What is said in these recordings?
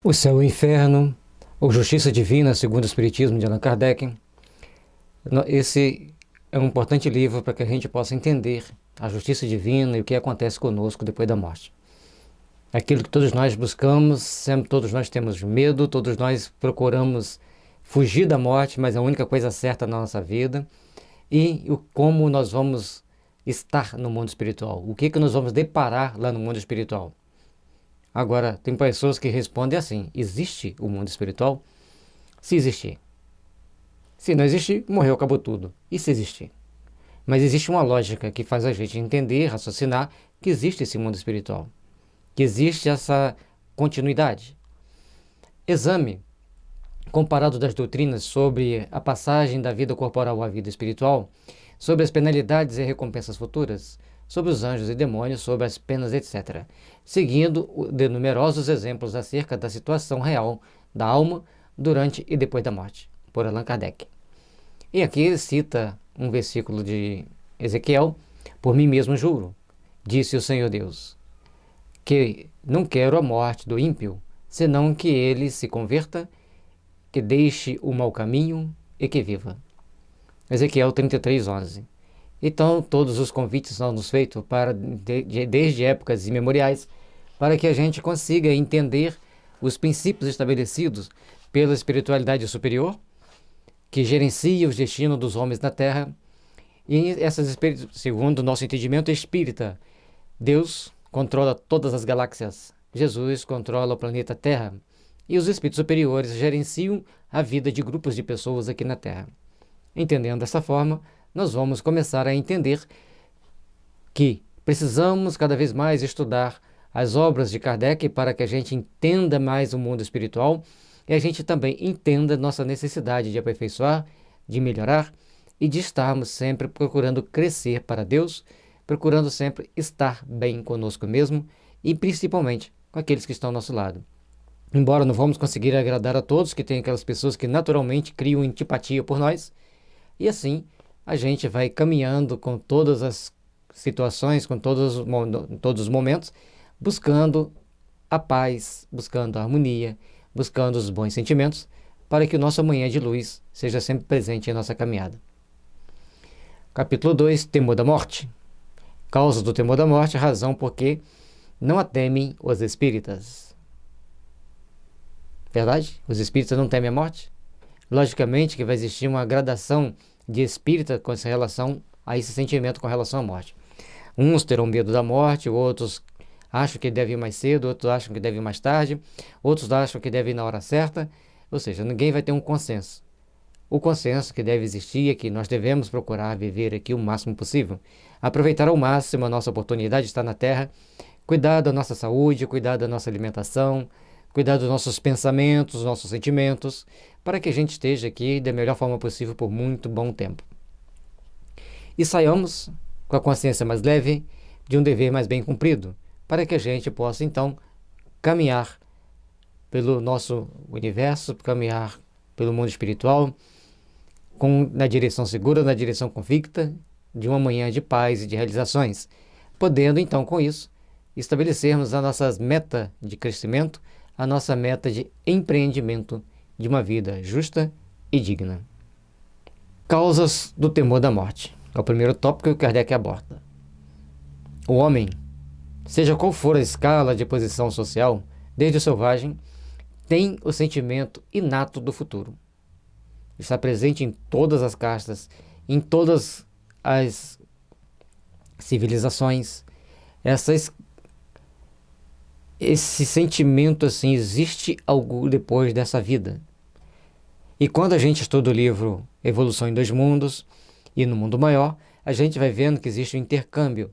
O Céu e o Inferno, ou Justiça Divina, segundo o Espiritismo de Allan Kardec. Esse é um importante livro para que a gente possa entender a justiça divina e o que acontece conosco depois da morte. Aquilo que todos nós buscamos, sempre todos nós temos medo, todos nós procuramos fugir da morte, mas é a única coisa certa na nossa vida. E como nós vamos estar no mundo espiritual, o que nós vamos deparar lá no mundo espiritual. Agora, tem pessoas que respondem assim: existe o mundo espiritual? Se existir. Se não existir, morreu, acabou tudo. E se existir? Mas existe uma lógica que faz a gente entender, raciocinar, que existe esse mundo espiritual. Que existe essa continuidade. Exame comparado das doutrinas sobre a passagem da vida corporal à vida espiritual, sobre as penalidades e recompensas futuras, sobre os anjos e demônios, sobre as penas, etc., seguindo de numerosos exemplos acerca da situação real da alma durante e depois da morte, por Allan Kardec. E aqui ele cita um versículo de Ezequiel: por mim mesmo juro, disse o Senhor Deus, que não quero a morte do ímpio, senão que ele se converta, que deixe o mau caminho e que viva. Ezequiel 33:11. Então, todos os convites são nos feitos desde épocas imemoriais, para que a gente consiga entender os princípios estabelecidos pela espiritualidade superior, que gerencia os destinos dos homens na Terra. E segundo o nosso entendimento espírita, Deus controla todas as galáxias, Jesus controla o planeta Terra, e os espíritos superiores gerenciam a vida de grupos de pessoas aqui na Terra. Entendendo dessa forma, nós vamos começar a entender que precisamos cada vez mais estudar as obras de Kardec para que a gente entenda mais o mundo espiritual e a gente também entenda nossa necessidade de aperfeiçoar, de melhorar e de estarmos sempre procurando crescer para Deus, procurando sempre estar bem conosco mesmo e principalmente com aqueles que estão ao nosso lado. Embora não vamos conseguir agradar a todos, que tem aquelas pessoas que naturalmente criam antipatia por nós, e assim a gente vai caminhando com todas as situações, com todos os momentos, buscando a paz, buscando a harmonia, buscando os bons sentimentos, para que o nosso amanhã de luz seja sempre presente em nossa caminhada. Capítulo 2, Temor da Morte. Causa do temor da morte, razão porque não a temem os espíritas. Verdade? Os espíritas não temem a morte? Logicamente que vai existir uma gradação de espírita com essa relação a esse sentimento com relação à morte. Uns terão medo da morte, outros acham que deve ir mais cedo, outros acham que deve ir mais tarde, outros acham que deve ir na hora certa, ou seja, ninguém vai ter um consenso. O consenso que deve existir é que nós devemos procurar viver aqui o máximo possível, aproveitar ao máximo a nossa oportunidade de estar na Terra, cuidar da nossa saúde, cuidar da nossa alimentação, cuidar dos nossos pensamentos, nossos sentimentos, para que a gente esteja aqui da melhor forma possível por muito bom tempo. E saiamos com a consciência mais leve de um dever mais bem cumprido, para que a gente possa então caminhar pelo nosso universo, caminhar pelo mundo espiritual, na direção segura, na direção convicta de uma manhã de paz e de realizações, podendo então com isso estabelecermos a nossa meta de crescimento, a nossa meta de empreendimento de uma vida justa e digna. Causas do temor da morte. É o primeiro tópico que Kardec aborda. O homem, seja qual for a escala de posição social, desde o selvagem, tem o sentimento inato do futuro. Está presente em todas as castas, em todas as civilizações. Esse sentimento assim, existe algo depois dessa vida. E quando a gente estuda o livro Evolução em Dois Mundos e no Mundo Maior, a gente vai vendo que existe um intercâmbio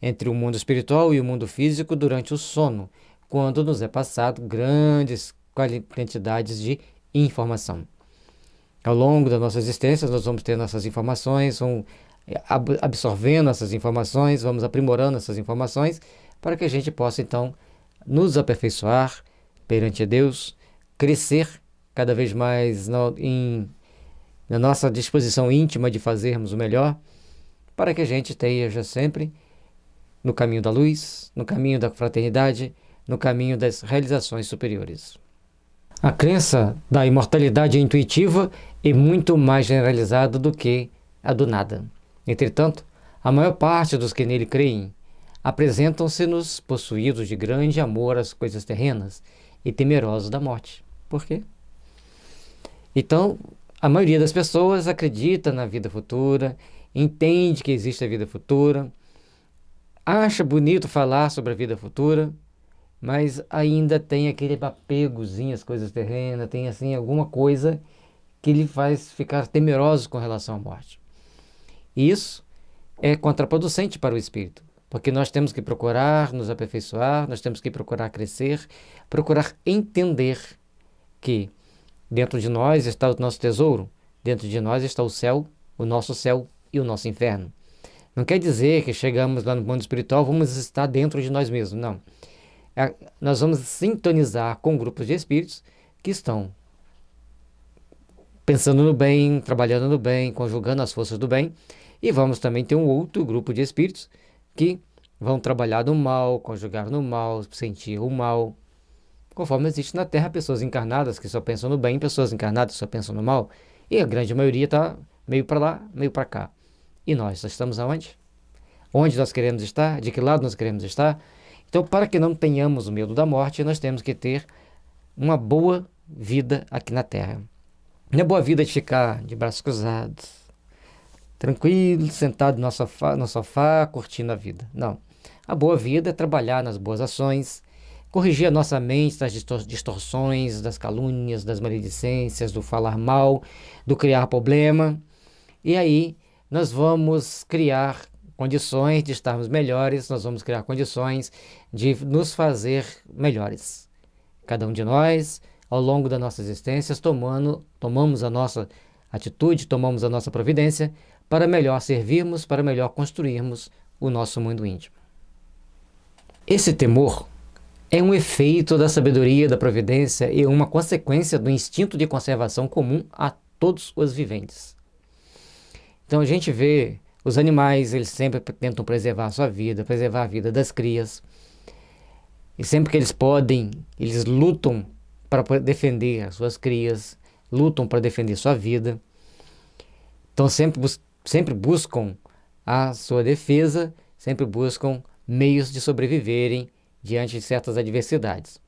entre o mundo espiritual e o mundo físico durante o sono, quando nos é passado grandes quantidades de informação. Ao longo da nossa existência, nós vamos ter nossas informações, vamos absorvendo essas informações, vamos aprimorando essas informações, para que a gente possa então nos aperfeiçoar perante Deus, crescer cada vez mais na nossa disposição íntima de fazermos o melhor, para que a gente esteja sempre no caminho da luz, no caminho da fraternidade, no caminho das realizações superiores. A crença da imortalidade é intuitiva e muito mais generalizada do que a do nada. Entretanto, a maior parte dos que nele creem apresentam-se-nos possuídos de grande amor às coisas terrenas e temerosos da morte. Por quê? Então, a maioria das pessoas acredita na vida futura, entende que existe a vida futura, acha bonito falar sobre a vida futura, mas ainda tem aquele apegozinho às coisas terrenas, tem assim alguma coisa que lhe faz ficar temeroso com relação à morte. E isso é contraproducente para o espírito, porque nós temos que procurar nos aperfeiçoar, nós temos que procurar crescer, procurar entender que dentro de nós está o nosso tesouro, dentro de nós está o nosso céu e o nosso inferno. Não quer dizer que chegamos lá no mundo espiritual, vamos estar dentro de nós mesmos, não. Nós vamos sintonizar com grupos de espíritos que estão pensando no bem, trabalhando no bem, conjugando as forças do bem, e vamos também ter um outro grupo de espíritos que vão trabalhar no mal, conjugar no mal, sentir o mal. Conforme existe na Terra pessoas encarnadas que só pensam no bem, pessoas encarnadas que só pensam no mal, e a grande maioria está meio para lá, meio para cá. E nós estamos aonde? Onde nós queremos estar? De que lado nós queremos estar? Então, para que não tenhamos o medo da morte, nós temos que ter uma boa vida aqui na Terra. Não é boa vida de ficar de braços cruzados, tranquilo, sentado no sofá, curtindo a vida. Não. A boa vida é trabalhar nas boas ações, corrigir a nossa mente das distorções, das calúnias, das maledicências, do falar mal, do criar problema. E aí nós vamos criar condições de estarmos melhores, nós vamos criar condições de nos fazer melhores. Cada um de nós, ao longo da nossa existência, tomamos a nossa atitude, tomamos a nossa providência para melhor servirmos, para melhor construirmos o nosso mundo íntimo. Esse temor é um efeito da sabedoria, da providência e uma consequência do instinto de conservação comum a todos os viventes. Então a gente vê os animais, eles sempre tentam preservar a sua vida, preservar a vida das crias. E sempre que eles podem, eles lutam para defender as suas crias, lutam para defender sua vida. Então sempre buscam a sua defesa, sempre buscam meios de sobreviverem diante de certas adversidades.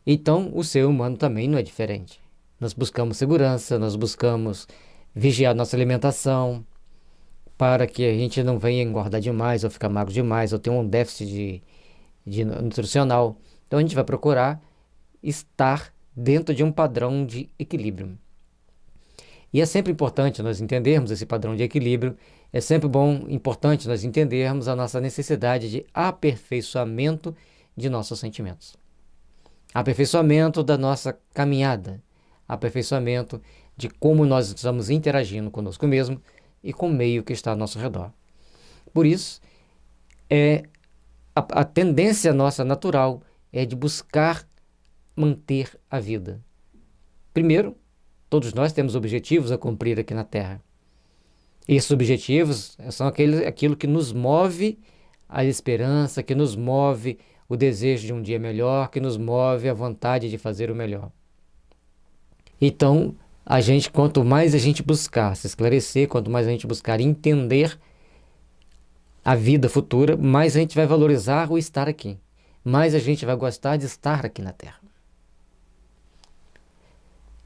Então o ser humano também não é diferente. Nós buscamos segurança, nós buscamos vigiar nossa alimentação, para que a gente não venha engordar demais, ou ficar magro demais, ou ter um déficit nutricional. Então a gente vai procurar estar dentro de um padrão de equilíbrio. E é sempre importante nós entendermos esse padrão de equilíbrio, é sempre importante nós entendermos a nossa necessidade de aperfeiçoamento de nossos sentimentos. Aperfeiçoamento da nossa caminhada, aperfeiçoamento de como nós estamos interagindo conosco mesmo e com o meio que está ao nosso redor. Por isso, a tendência nossa natural é de buscar manter a vida. Primeiro, todos nós temos objetivos a cumprir aqui na Terra. Esses objetivos são aquilo que nos move a esperança, que nos move o desejo de um dia melhor, que nos move a vontade de fazer o melhor. Então, quanto mais a gente buscar se esclarecer, quanto mais a gente buscar entender a vida futura, mais a gente vai valorizar o estar aqui, mais a gente vai gostar de estar aqui na Terra.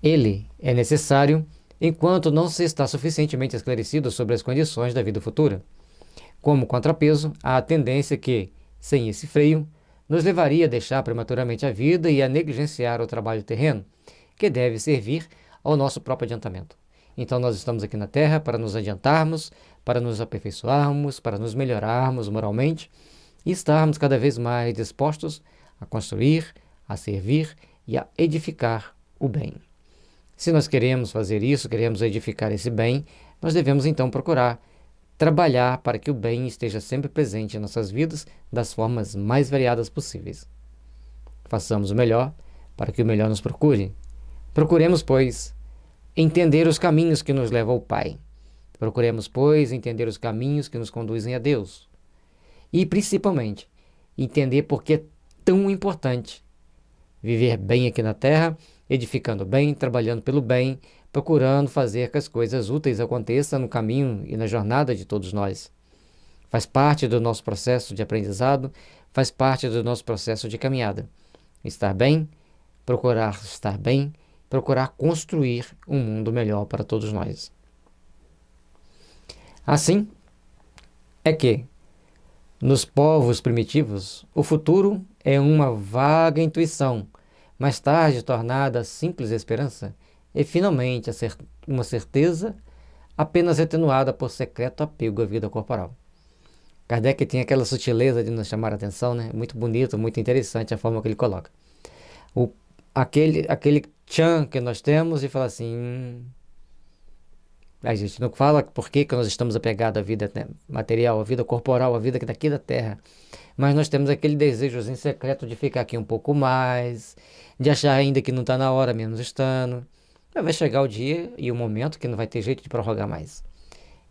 Ele é necessário enquanto não se está suficientemente esclarecido sobre as condições da vida futura. Como contrapeso, há a tendência que, sem esse freio, nos levaria a deixar prematuramente a vida e a negligenciar o trabalho terreno, que deve servir ao nosso próprio adiantamento. Então nós estamos aqui na Terra para nos adiantarmos, para nos aperfeiçoarmos, para nos melhorarmos moralmente e estarmos cada vez mais dispostos a construir, a servir e a edificar o bem. Se nós queremos fazer isso, queremos edificar esse bem, nós devemos então procurar trabalhar para que o bem esteja sempre presente em nossas vidas das formas mais variadas possíveis. Façamos o melhor para que o melhor nos procure. Procuremos, pois, entender os caminhos que nos levam ao Pai. Procuremos, pois, entender os caminhos que nos conduzem a Deus. E, principalmente, entender por que é tão importante viver bem aqui na Terra, edificando bem, trabalhando pelo bem, procurando fazer que as coisas úteis aconteçam no caminho e na jornada de todos nós. Faz parte do nosso processo de aprendizado, faz parte do nosso processo de caminhada. Estar bem, procurar construir um mundo melhor para todos nós. Assim é que, nos povos primitivos, o futuro é uma vaga intuição, mais tarde tornada simples esperança, e finalmente uma certeza apenas atenuada por secreto apego à vida corporal. Kardec tem aquela sutileza de nos chamar a atenção, né? Muito bonito, muito interessante a forma que ele coloca. Aquele tchan que nós temos e fala assim... A gente não fala por que nós estamos apegados à vida, né, material, à vida corporal, à vida daqui da Terra. Mas nós temos aquele desejozinho secreto de ficar aqui um pouco mais, de achar ainda que não está na hora, menos estando. Mas vai chegar o dia e o momento que não vai ter jeito de prorrogar mais.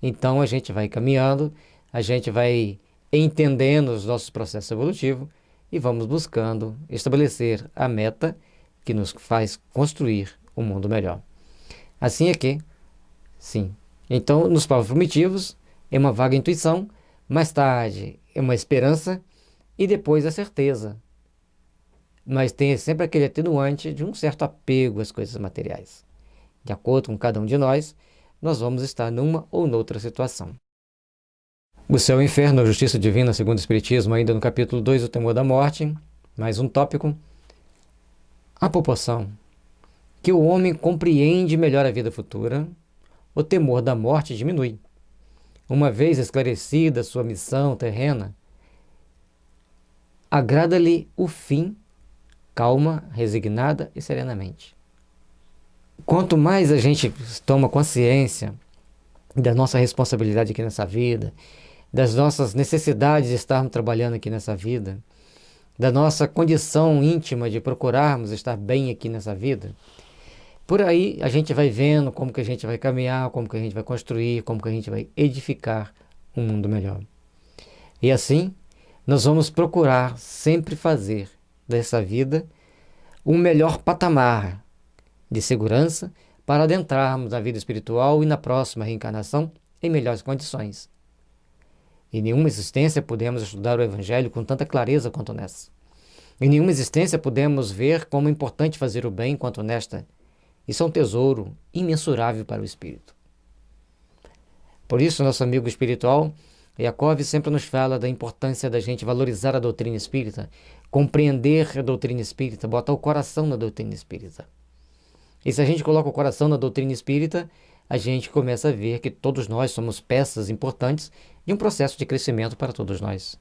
Então a gente vai caminhando, a gente vai entendendo os nossos processos evolutivos e vamos buscando estabelecer a meta que nos faz construir um mundo melhor. Assim é que, sim, então nos povos primitivos é uma vaga intuição, mais tarde é uma esperança e depois a certeza. Mas tem sempre aquele atenuante de um certo apego às coisas materiais. De acordo com cada um de nós, nós vamos estar numa ou noutra situação. O céu e o inferno, a justiça divina segundo o Espiritismo, ainda no capítulo 2, o temor da morte, mais um tópico. À proporção que o homem compreende melhor a vida futura, o temor da morte diminui. Uma vez esclarecida sua missão terrena, agrada-lhe o fim, calma, resignada e serenamente. Quanto mais a gente toma consciência da nossa responsabilidade aqui nessa vida, das nossas necessidades de estarmos trabalhando aqui nessa vida, da nossa condição íntima de procurarmos estar bem aqui nessa vida, por aí a gente vai vendo como que a gente vai caminhar, como que a gente vai construir, como que a gente vai edificar um mundo melhor. E assim, nós vamos procurar sempre fazer dessa vida um melhor patamar de segurança para adentrarmos na vida espiritual e na próxima reencarnação em melhores condições. Em nenhuma existência podemos estudar o Evangelho com tanta clareza quanto nessa. Em nenhuma existência podemos ver como é importante fazer o bem quanto nesta. Isso é um tesouro imensurável para o espírito. Por isso, nosso amigo espiritual, Iacov, sempre nos fala da importância da gente valorizar a doutrina espírita, compreender a doutrina espírita, botar o coração na doutrina espírita. E se a gente coloca o coração na doutrina espírita, a gente começa a ver que todos nós somos peças importantes de um processo de crescimento para todos nós,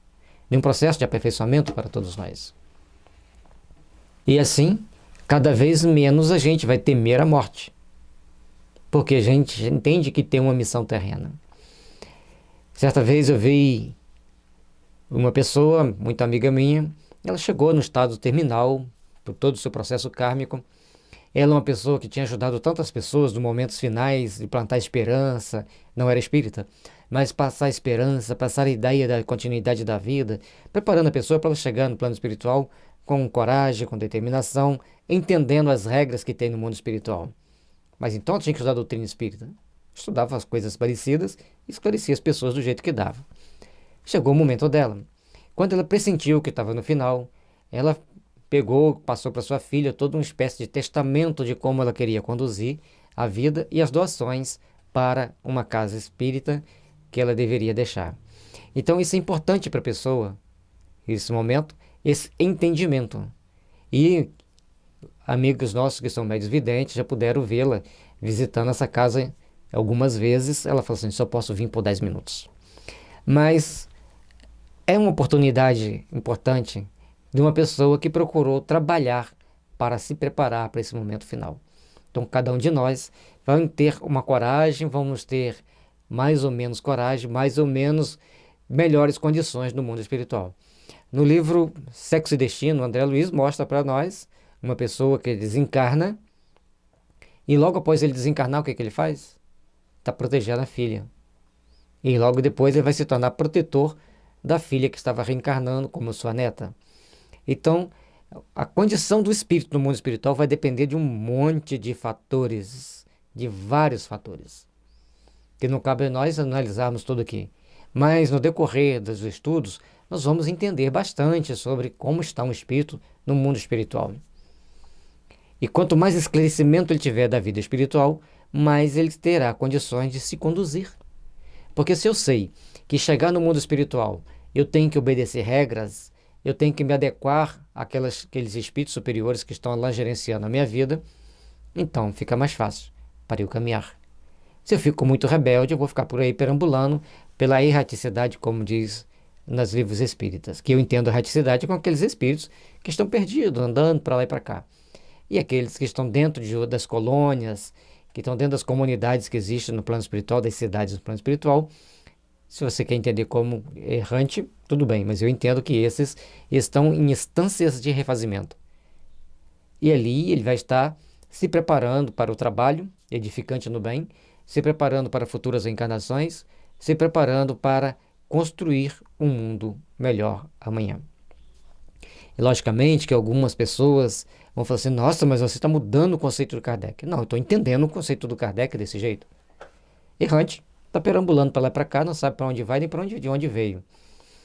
de um processo de aperfeiçoamento para todos nós. E assim, cada vez menos a gente vai temer a morte, porque a gente entende que tem uma missão terrena. Certa vez eu vi uma pessoa, muito amiga minha, ela chegou no estado terminal, por todo o seu processo kármico. Ela é uma pessoa que tinha ajudado tantas pessoas nos momentos finais de plantar esperança, não era espírita, mas passar esperança, passar a ideia da continuidade da vida, preparando a pessoa para ela chegar no plano espiritual com coragem, com determinação, entendendo as regras que tem no mundo espiritual. Mas então ela tinha que estudar a doutrina espírita. Estudava as coisas parecidas e esclarecia as pessoas do jeito que dava. Chegou o momento dela. Quando ela pressentiu que estava no final, ela pegou, passou para sua filha toda uma espécie de testamento de como ela queria conduzir a vida e as doações para uma casa espírita que ela deveria deixar. Então isso é importante para a pessoa, nesse momento, esse entendimento. E amigos nossos que são médios videntes já puderam vê-la visitando essa casa algumas vezes. Ela falou assim, só posso vir por 10 minutos. Mas é uma oportunidade importante de uma pessoa que procurou trabalhar para se preparar para esse momento final. Então, cada um de nós vai ter uma coragem, vamos ter mais ou menos coragem, mais ou menos melhores condições no mundo espiritual. No livro Sexo e Destino, André Luiz mostra para nós uma pessoa que desencarna e logo após ele desencarnar, o que ele faz? Está protegendo a filha. E logo depois ele vai se tornar protetor da filha que estava reencarnando como sua neta. Então, A condição do espírito no mundo espiritual vai depender de um monte de fatores, de vários fatores, que não cabe a nós analisarmos tudo aqui. Mas no decorrer dos estudos, nós vamos entender bastante sobre como está um espírito no mundo espiritual. E quanto mais esclarecimento ele tiver da vida espiritual, mais ele terá condições de se conduzir. Porque se eu sei que chegar no mundo espiritual, eu tenho que obedecer regras, eu tenho que me adequar àqueles espíritos superiores que estão lá gerenciando a minha vida, então fica mais fácil para eu caminhar. Se eu fico muito rebelde, eu vou ficar por aí perambulando pela erraticidade, como diz nos livros espíritas, que eu entendo a erraticidade com aqueles espíritos que estão perdidos, andando para lá e para cá. E aqueles que estão dentro das colônias, que estão dentro das comunidades que existem no plano espiritual, das cidades no plano espiritual. Se você quer entender como errante, tudo bem, mas eu entendo que esses estão em instâncias de refazimento. E ali ele vai estar se preparando para o trabalho edificante no bem, se preparando para futuras encarnações, se preparando para construir um mundo melhor amanhã. E logicamente que algumas pessoas vão falar assim, nossa, mas você está mudando o conceito do Kardec. Não, eu estou entendendo o conceito do Kardec desse jeito. Errante, está perambulando para lá e para cá, não sabe para onde vai nem para de onde veio.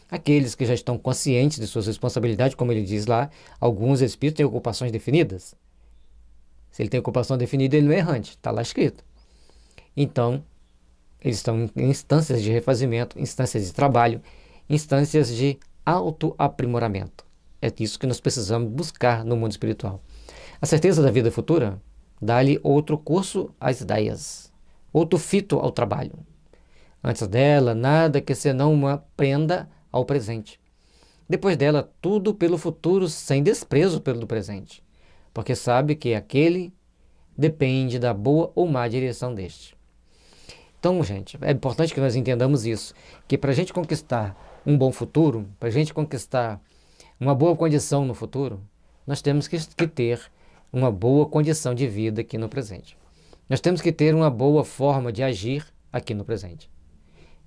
Aqueles que já estão conscientes de suas responsabilidades, como ele diz lá, alguns espíritos têm ocupações definidas. Se ele tem ocupação definida, ele não é errante, está lá escrito. Então, eles estão em instâncias de refazimento, instâncias de trabalho, instâncias de autoaprimoramento. É isso que nós precisamos buscar no mundo espiritual. A certeza da vida futura dá-lhe outro curso às ideias, outro fito ao trabalho. Antes dela, nada que senão uma prenda ao presente. Depois dela, tudo pelo futuro, sem desprezo pelo presente, porque sabe que aquele depende da boa ou má direção deste. Então, gente, é importante que nós entendamos isso, que para a gente conquistar um bom futuro, para a gente conquistar uma boa condição no futuro, nós temos que ter uma boa condição de vida aqui no presente. Nós temos que ter uma boa forma de agir aqui no presente.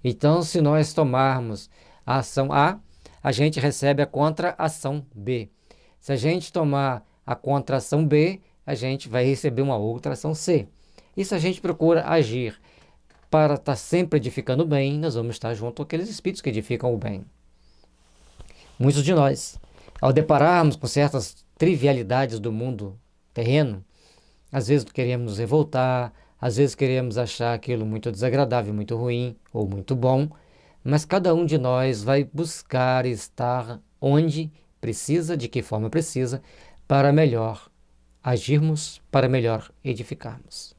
Então, se nós tomarmos a ação A, a gente recebe a contra-ação B. Se a gente tomar a contra-ação B, a gente vai receber uma outra ação C. E se a gente procura agir para estar sempre edificando o bem, nós vamos estar junto àqueles espíritos que edificam o bem. Muitos de nós, ao depararmos com certas trivialidades do mundo terreno, às vezes queremos nos revoltar, às vezes queremos achar aquilo muito desagradável, muito ruim ou muito bom, mas cada um de nós vai buscar estar onde precisa, de que forma precisa, para melhor agirmos, para melhor edificarmos.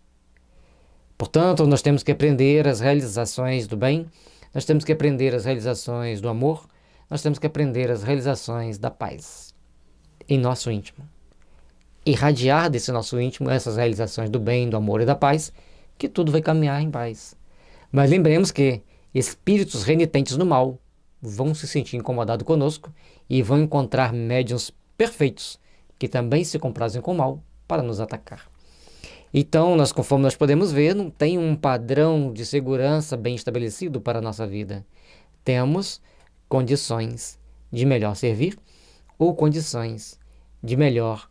Portanto, nós temos que aprender as realizações do bem, nós temos que aprender as realizações do amor, nós temos que aprender as realizações da paz em nosso íntimo. Irradiar desse nosso íntimo essas realizações do bem, do amor e da paz, que tudo vai caminhar em paz. Mas lembremos que espíritos renitentes no mal vão se sentir incomodados conosco e vão encontrar médiuns perfeitos que também se comprazem com o mal para nos atacar. Então, conforme nós podemos ver, não tem um padrão de segurança bem estabelecido para a nossa vida. Temos condições de melhor servir ou condições de melhor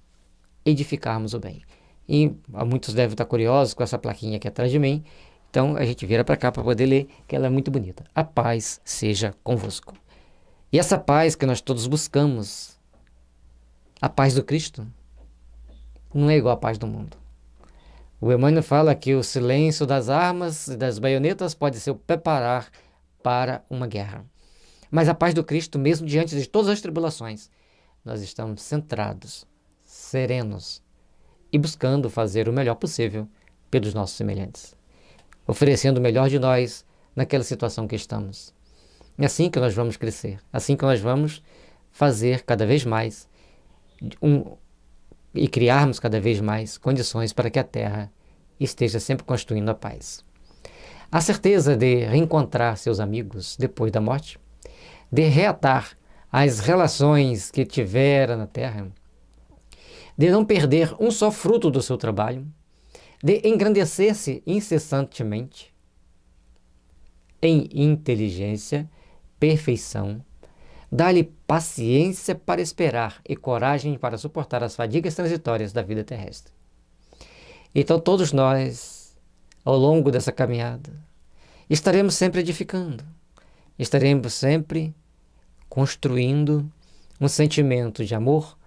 edificarmos o bem. E muitos devem estar curiosos com essa plaquinha aqui atrás de mim, então a gente vira para cá para poder ler, que ela é muito bonita. A paz seja convosco. E essa paz que nós todos buscamos, a paz do Cristo, não é igual à paz do mundo. O Emmanuel fala que o silêncio das armas e das baionetas pode ser o preparar para uma guerra. Mas a paz do Cristo, mesmo diante de todas as tribulações, nós estamos centrados, serenos e buscando fazer o melhor possível pelos nossos semelhantes, oferecendo o melhor de nós naquela situação que estamos. É assim que nós vamos crescer, assim que nós vamos fazer cada vez mais e criarmos cada vez mais condições para que a Terra esteja sempre construindo a paz. A certeza de reencontrar seus amigos depois da morte, de reatar as relações que tivera na Terra, de não perder um só fruto do seu trabalho, de engrandecer-se incessantemente em inteligência, perfeição, Dá-lhe paciência para esperar e coragem para suportar as fadigas transitórias da vida terrestre. Então todos nós, ao longo dessa caminhada, estaremos sempre edificando, estaremos sempre construindo um sentimento de amor,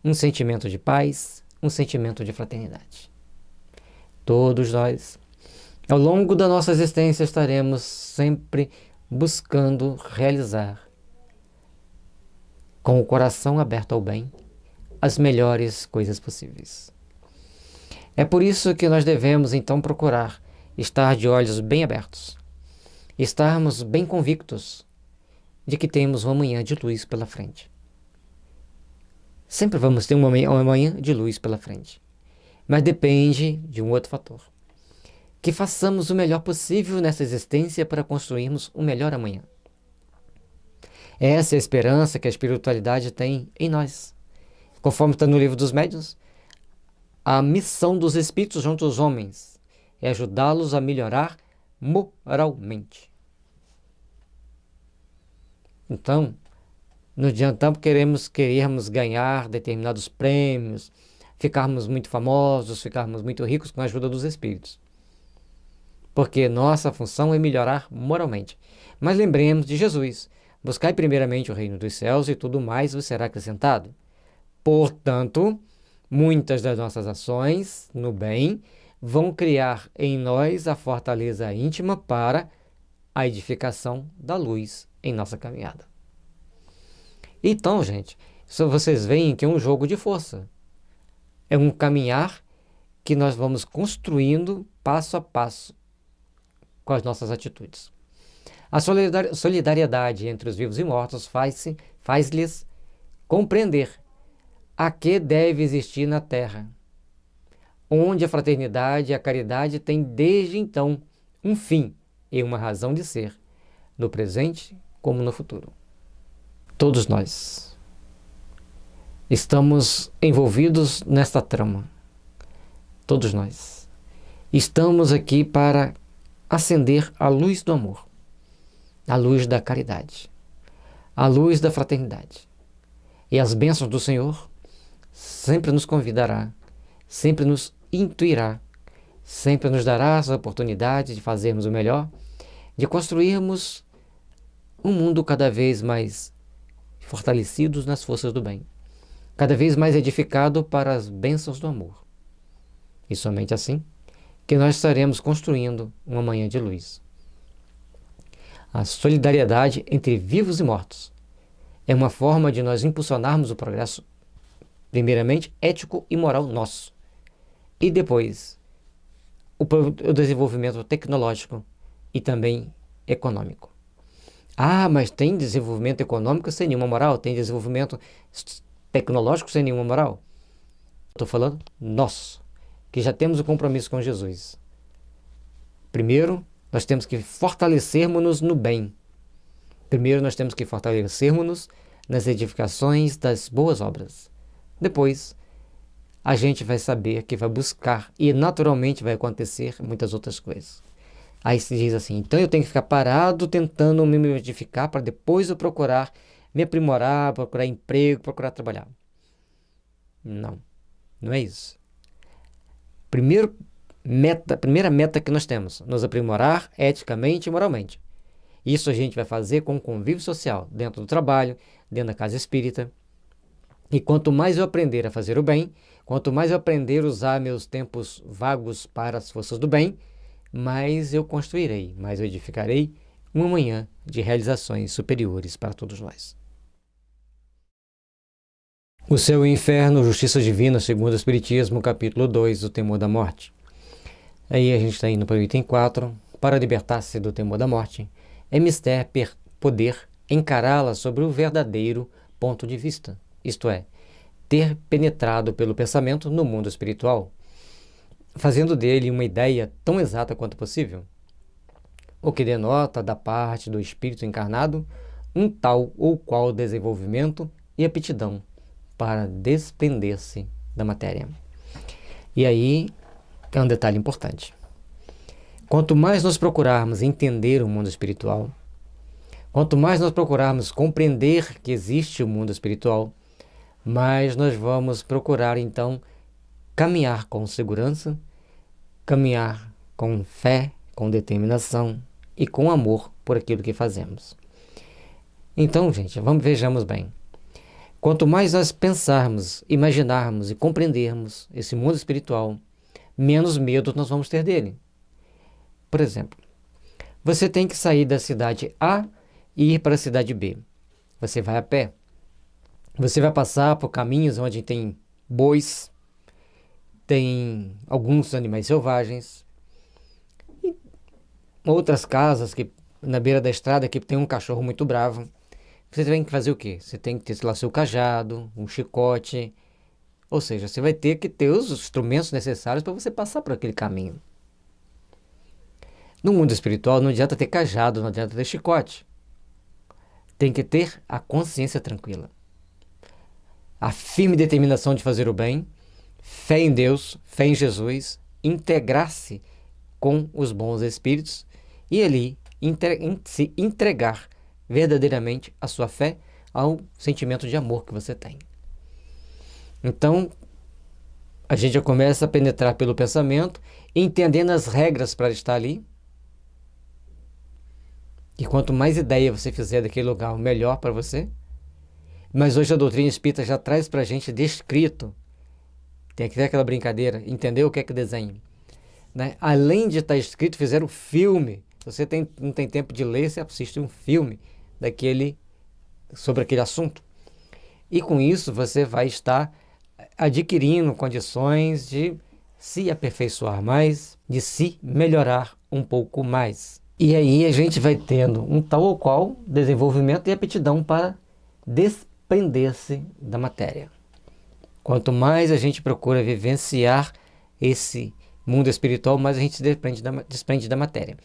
um sentimento de paz, um sentimento de fraternidade. Todos nós, ao longo da nossa existência, estaremos sempre buscando realizar, com o coração aberto ao bem, as melhores coisas possíveis. É por isso que nós devemos então procurar estar de olhos bem abertos, estarmos bem convictos de que temos uma manhã de luz pela frente. Sempre vamos ter uma manhã de luz pela frente, mas depende de um outro fator. Que façamos o melhor possível nessa existência para construirmos o melhor amanhã. Essa é a esperança que a espiritualidade tem em nós. Conforme está no livro dos Médiuns, a missão dos espíritos junto aos homens é ajudá-los a melhorar moralmente. Então, não adianta querermos ganhar determinados prêmios, ficarmos muito famosos, ficarmos muito ricos com a ajuda dos espíritos. Porque nossa função é melhorar moralmente. Mas lembremos de Jesus: buscai primeiramente o reino dos céus e tudo mais vos será acrescentado. Portanto, muitas das nossas ações no bem vão criar em nós a fortaleza íntima para a edificação da luz em nossa caminhada. Então, gente, só vocês veem que é um jogo de força. É um caminhar que nós vamos construindo passo a passo com as nossas atitudes. A solidariedade entre os vivos e mortos faz-lhes compreender a que deve existir na Terra, onde a fraternidade e a caridade têm desde então um fim e uma razão de ser, no presente como no futuro. Todos nós estamos envolvidos nesta trama. Todos nós estamos aqui para acender a luz do amor, a luz da caridade, a luz da fraternidade. E as bênçãos do Senhor sempre nos convidará, sempre nos intuirá, sempre nos dará as oportunidades de fazermos o melhor, de construirmos um mundo cada vez mais fortalecidos nas forças do bem, cada vez mais edificado para as bênçãos do amor. E somente assim que nós estaremos construindo uma manhã de luz. A solidariedade entre vivos e mortos é uma forma de nós impulsionarmos o progresso, primeiramente ético e moral nosso, e depois o desenvolvimento tecnológico e também econômico. Ah, mas tem desenvolvimento econômico sem nenhuma moral? Tem desenvolvimento tecnológico sem nenhuma moral? Estou falando nós, que já temos o compromisso com Jesus. Primeiro, nós temos que fortalecermos-nos no bem. Primeiro, nós temos que fortalecermos-nos nas edificações das boas obras. Depois, a gente vai saber que vai buscar e naturalmente vai acontecer muitas outras coisas. Aí se diz assim: então eu tenho que ficar parado tentando me edificar para depois eu procurar me aprimorar, procurar emprego, procurar trabalhar. Não, não é isso. Primeira meta que nós temos: nos aprimorar eticamente e moralmente. Isso a gente vai fazer com o convívio social, dentro do trabalho, dentro da casa espírita. E quanto mais eu aprender a fazer o bem, quanto mais eu aprender a usar meus tempos vagos para as forças do bem, mais eu construirei, mais eu edificarei uma manhã de realizações superiores para todos nós. O Céu e o Inferno, Justiça Divina, segundo o Espiritismo, capítulo 2, o temor da morte. Aí a gente está indo para o item 4. Para libertar-se do temor da morte, é mister poder encará-la sobre o verdadeiro ponto de vista, isto é, ter penetrado pelo pensamento no mundo espiritual, fazendo dele uma ideia tão exata quanto possível, o que denota da parte do espírito encarnado um tal ou qual desenvolvimento e aptidão para desprender-se da matéria. E aí é um detalhe importante. Quanto mais nós procurarmos entender o mundo espiritual, Quanto mais nós procurarmos compreender que existe o mundo espiritual, mais nós vamos procurar, então, caminhar com segurança, caminhar com fé, com determinação e com amor por aquilo que fazemos. Então, gente, vejamos bem. Quanto mais nós pensarmos, imaginarmos e compreendermos esse mundo espiritual, menos medo nós vamos ter dele. Por exemplo, você tem que sair da cidade A e ir para a cidade B. Você vai a pé. Você vai passar por caminhos onde tem bois, tem alguns animais selvagens, e outras casas que na beira da estrada que tem um cachorro muito bravo. Você tem que fazer o quê? Você tem que ter lá seu cajado, um chicote, ou seja, você vai ter que ter os instrumentos necessários para você passar por aquele caminho. No mundo espiritual não adianta ter cajado, não adianta ter chicote. Tem que ter a consciência tranquila, a firme determinação de fazer o bem, fé em Deus, fé em Jesus, integrar-se com os bons espíritos e ali se entregar verdadeiramente a sua fé ao sentimento de amor que você tem. Então, a gente já começa a penetrar pelo pensamento, entendendo as regras para estar ali. E quanto mais ideia você fizer daquele lugar, melhor para você. Mas hoje a doutrina espírita já traz para a gente descrito. Tem que ter aquela brincadeira, entender o que é que desenha. Né? Além de estar escrito, fizeram filme. Se você não tem tempo de ler, você assiste um filme sobre aquele assunto. E com isso você vai estar adquirindo condições de se aperfeiçoar mais, de se melhorar um pouco mais. E aí a gente vai tendo um tal ou qual desenvolvimento e aptidão para desprender-se da matéria. Quanto mais a gente procura vivenciar esse mundo espiritual, mais a gente se desprende da matéria.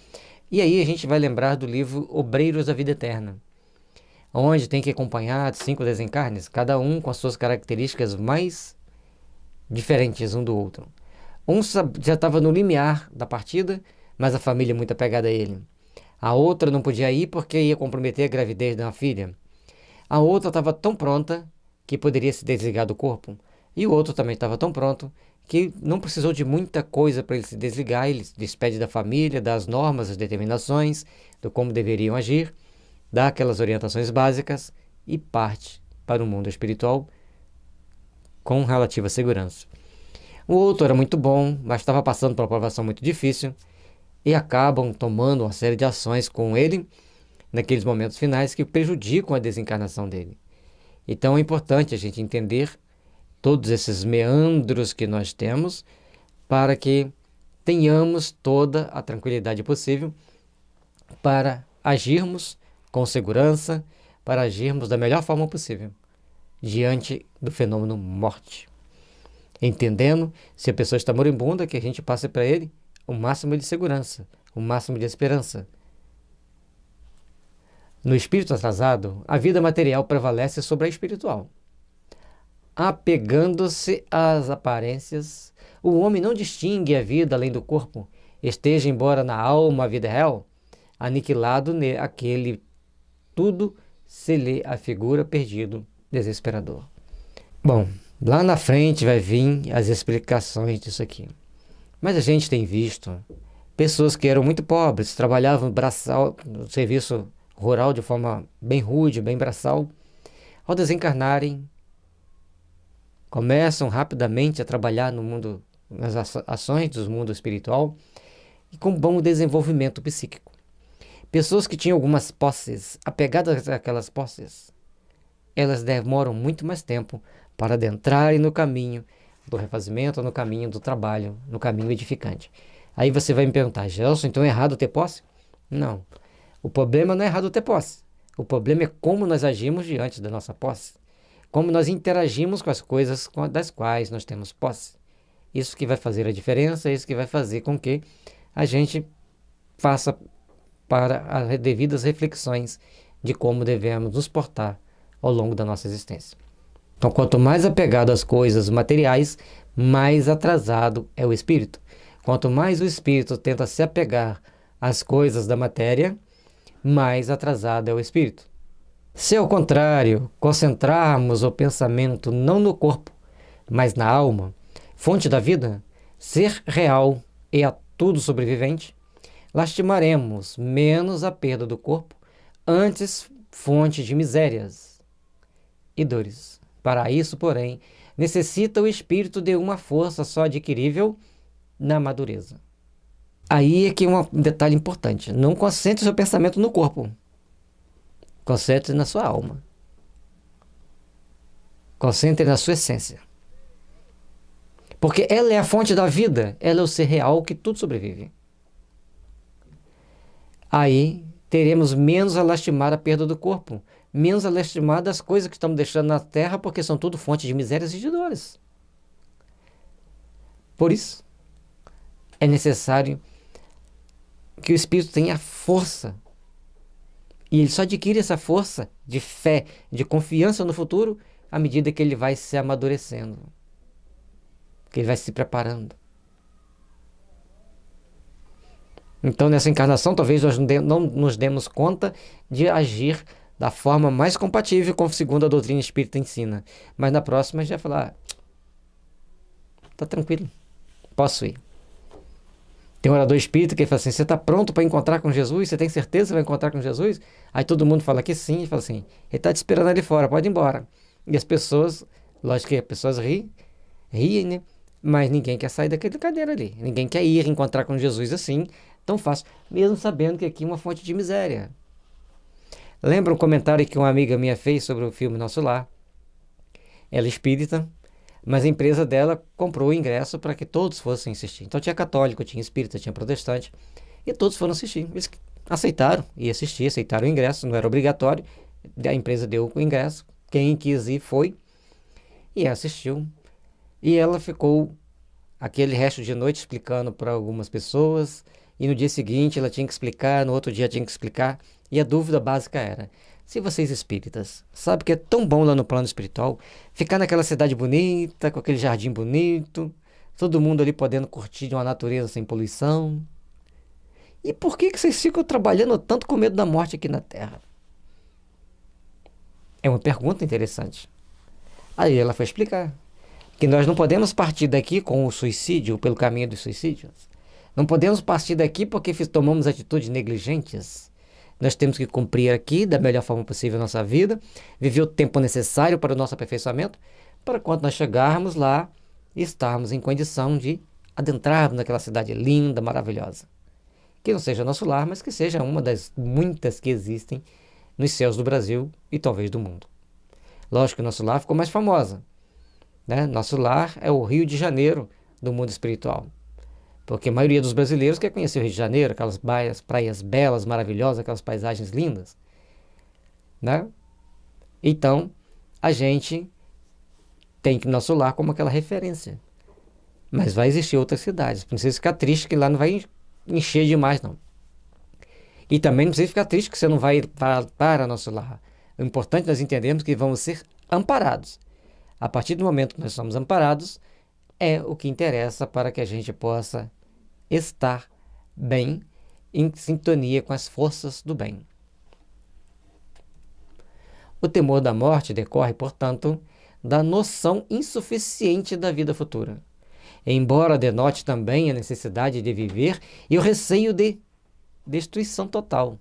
E aí a gente vai lembrar do livro Obreiros da Vida Eterna, onde tem que acompanhar 5 desencarnes, cada um com as suas características mais diferentes um do outro. Um já estava no limiar da partida, mas a família é muito apegada a ele. A outra não podia ir porque ia comprometer a gravidez de uma filha. A outra estava tão pronta que poderia se desligar do corpo. E o outro também estava tão pronto que não precisou de muita coisa para ele se desligar. Ele se despede da família, das normas, das determinações, do como deveriam agir, dá aquelas orientações básicas e parte para o mundo espiritual com relativa segurança. O outro era muito bom, mas estava passando por uma provação muito difícil e acabam tomando uma série de ações com ele naqueles momentos finais que prejudicam a desencarnação dele. Então é importante a gente entender todos esses meandros que nós temos para que tenhamos toda a tranquilidade possível para agirmos com segurança, para agirmos da melhor forma possível diante do fenômeno morte. Entendendo, se a pessoa está moribunda, que a gente passe para ele o máximo de segurança, o máximo de esperança. No espírito atrasado, a vida material prevalece sobre a espiritual. Apegando-se às aparências, o homem não distingue a vida além do corpo, esteja embora na alma a vida real, aniquilado aquele tudo se lhe afigura perdido, desesperador. Bom, lá na frente vai vir as explicações disso aqui. Mas a gente tem visto pessoas que eram muito pobres, trabalhavam braçal, no serviço rural de forma bem rude, bem braçal. Ao desencarnarem, começam rapidamente a trabalhar no mundo, nas ações do mundo espiritual e com bom desenvolvimento psíquico. Pessoas que tinham algumas posses, apegadas àquelas posses, elas demoram muito mais tempo para adentrarem no caminho do refazimento, no caminho do trabalho, no caminho edificante. Aí você vai me perguntar, Gelson, então é errado ter posse? Não. O problema não é errado ter posse. O problema é como nós agimos diante da nossa posse. Como nós interagimos com as coisas das quais nós temos posse. Isso que vai fazer a diferença, isso que vai fazer com que a gente faça para as devidas reflexões de como devemos nos portar ao longo da nossa existência. Então, quanto mais apegado às coisas materiais, mais atrasado é o espírito. Quanto mais o espírito tenta se apegar às coisas da matéria, mais atrasado é o espírito. Se, ao contrário, concentrarmos o pensamento não no corpo, mas na alma, fonte da vida, ser real e a tudo sobrevivente, lastimaremos menos a perda do corpo, antes fonte de misérias e dores. Para isso, porém, necessita o espírito de uma força só adquirível na madureza. Aí é que um detalhe importante. Não concentre seu pensamento no corpo. Concentre na sua alma. Concentre na sua essência. Porque ela é a fonte da vida. Ela é o ser real que tudo sobrevive. Aí teremos menos a lastimar a perda do corpo. Menos a lastimar das coisas que estamos deixando na terra, porque são tudo fonte de misérias e de dores. Por isso, é necessário que o espírito tenha força. E ele só adquire essa força de fé, de confiança no futuro, à medida que ele vai se amadurecendo, que ele vai se preparando. Então, nessa encarnação, talvez nós não nos demos conta de agir da forma mais compatível com a segunda doutrina espírita ensina. Mas na próxima a gente vai falar, tá tranquilo, posso ir. Tem um orador espírita que fala assim, você está pronto para encontrar com Jesus? Você tem certeza que vai encontrar com Jesus? Aí todo mundo fala que sim, e fala assim, ele está te esperando ali fora, pode ir embora. E as pessoas, lógico que as pessoas riem, né? Mas ninguém quer sair daquela cadeira ali. Ninguém quer ir encontrar com Jesus assim, tão fácil, mesmo sabendo que aqui é uma fonte de miséria. Lembra um comentário que uma amiga minha fez sobre o filme Nosso Lar? Ela é espírita, mas a empresa dela comprou o ingresso para que todos fossem assistir. Então tinha católico, tinha espírita, tinha protestante, e todos foram assistir. Eles aceitaram e assistir, aceitaram o ingresso, não era obrigatório. A empresa deu o ingresso, quem quis ir foi, e assistiu. E ela ficou aquele resto de noite explicando para algumas pessoas, e no dia seguinte ela tinha que explicar, no outro dia tinha que explicar, e a dúvida básica era, se vocês espíritas sabem que é tão bom lá no plano espiritual, ficar naquela cidade bonita, com aquele jardim bonito, todo mundo ali podendo curtir de uma natureza sem poluição, e por que vocês ficam trabalhando tanto com medo da morte aqui na Terra? É uma pergunta interessante. Aí ela foi explicar que nós não podemos partir daqui com o suicídio, pelo caminho dos suicídios. Não podemos partir daqui porque tomamos atitudes negligentes. Nós temos que cumprir aqui da melhor forma possível a nossa vida, viver o tempo necessário para o nosso aperfeiçoamento, para quando nós chegarmos lá, estarmos em condição de adentrarmos naquela cidade linda, maravilhosa. Que não seja nosso lar, mas que seja uma das muitas que existem nos céus do Brasil e talvez do mundo. Lógico que nosso lar ficou mais famosa, né? Nosso lar é o Rio de Janeiro do mundo espiritual. Porque a maioria dos brasileiros quer conhecer o Rio de Janeiro, aquelas praias belas, maravilhosas, aquelas paisagens lindas, né? Então, a gente tem que nosso lar como aquela referência. Mas vai existir outras cidades. Não precisa ficar triste que lá não vai encher demais, não. E também não precisa ficar triste que você não vai para nosso lar. O importante é nós entendermos que vamos ser amparados. A partir do momento que nós somos amparados, é o que interessa para que a gente possa estar bem, em sintonia com as forças do bem. O temor da morte decorre, portanto, da noção insuficiente da vida futura, embora denote também a necessidade de viver e o receio de destruição total.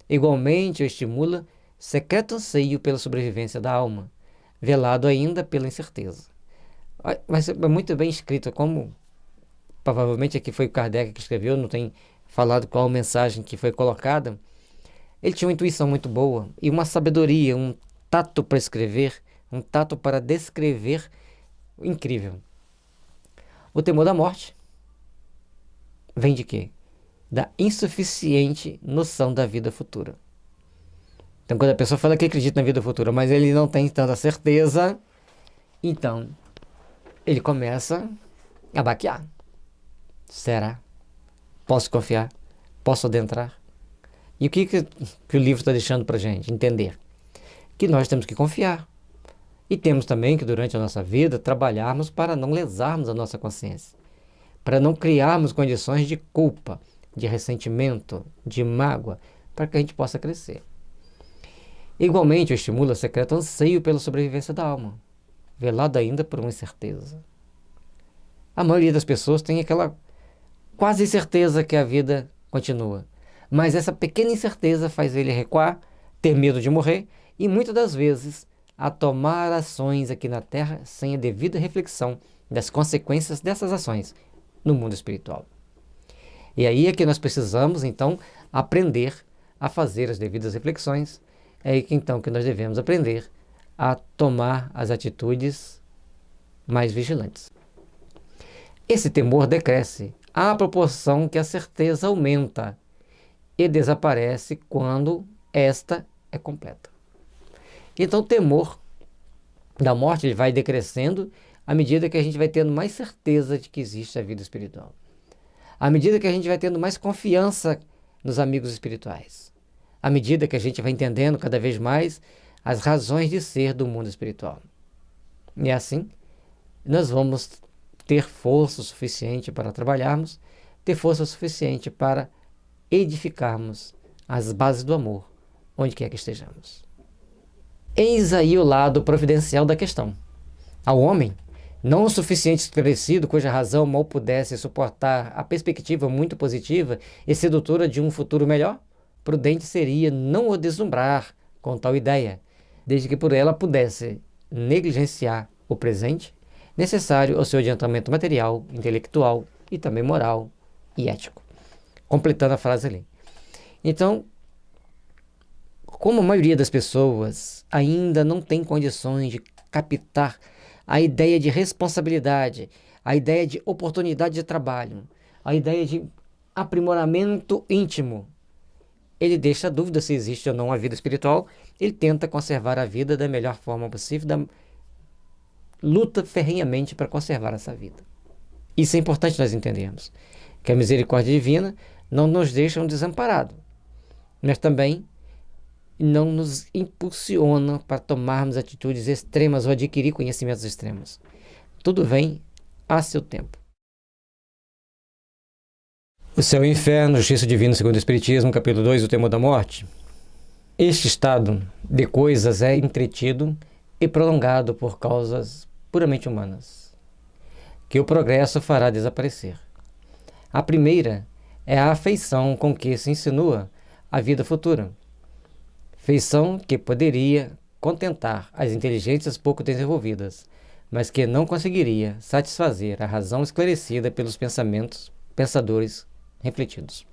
Igualmente, o estimula secreto anseio pela sobrevivência da alma, velado ainda pela incerteza. Mas é muito bem escrito, como provavelmente aqui foi o Kardec que escreveu, não tem falado qual mensagem que foi colocada. Ele tinha uma intuição muito boa e uma sabedoria, um tato para escrever, um tato para descrever incrível. O temor da morte vem de quê? Da insuficiente noção da vida futura. Então, quando a pessoa fala que acredita na vida futura, mas ele não tem tanta certeza, então ele começa a baquear. Será? Posso confiar? Posso adentrar? E o que o livro está deixando para a gente entender? Que nós temos que confiar. E temos também que, durante a nossa vida, trabalharmos para não lesarmos a nossa consciência. Para não criarmos condições de culpa, de ressentimento, de mágoa, para que a gente possa crescer. Igualmente, o estímulo secreto anseio pela sobrevivência da alma, velado ainda por uma incerteza. A maioria das pessoas tem aquela quase certeza que a vida continua, mas essa pequena incerteza faz ele recuar, ter medo de morrer e muitas das vezes a tomar ações aqui na Terra sem a devida reflexão das consequências dessas ações no mundo espiritual. E aí é que nós precisamos, então, aprender a fazer as devidas reflexões. É aí que, então, que nós devemos aprender a tomar as atitudes mais vigilantes. Esse temor decresce à proporção que a certeza aumenta e desaparece quando esta é completa. Então, o temor da morte ele vai decrescendo à medida que a gente vai tendo mais certeza de que existe a vida espiritual. À medida que a gente vai tendo mais confiança nos amigos espirituais. À medida que a gente vai entendendo cada vez mais as razões de ser do mundo espiritual. E assim, nós vamos ter força suficiente para trabalharmos, ter força suficiente para edificarmos as bases do amor, onde quer que estejamos. Eis aí o lado providencial da questão. Ao homem, não o suficiente esclarecido, cuja razão mal pudesse suportar a perspectiva muito positiva e sedutora de um futuro melhor, prudente seria não o deslumbrar com tal ideia, desde que por ela pudesse negligenciar o presente, necessário ao seu adiantamento material, intelectual e também moral e ético. Completando a frase ali. Então, como a maioria das pessoas ainda não tem condições de captar a ideia de responsabilidade, a ideia de oportunidade de trabalho, a ideia de aprimoramento íntimo, ele deixa a dúvida se existe ou não a vida espiritual, ele tenta conservar a vida da melhor forma possível, luta ferrenhamente para conservar essa vida. Isso é importante nós entendermos, que a misericórdia divina não nos deixa desamparados, mas também não nos impulsiona para tomarmos atitudes extremas ou adquirir conhecimentos extremos. Tudo vem a seu tempo. O céu e o inferno, justiça divina segundo o Espiritismo, capítulo 2, o temor da morte. Este estado de coisas é entretido e prolongado por causas puramente humanas, que o progresso fará desaparecer. A primeira é a afeição com que se insinua a vida futura, feição que poderia contentar as inteligências pouco desenvolvidas, mas que não conseguiria satisfazer a razão esclarecida pelos pensadores refletidos.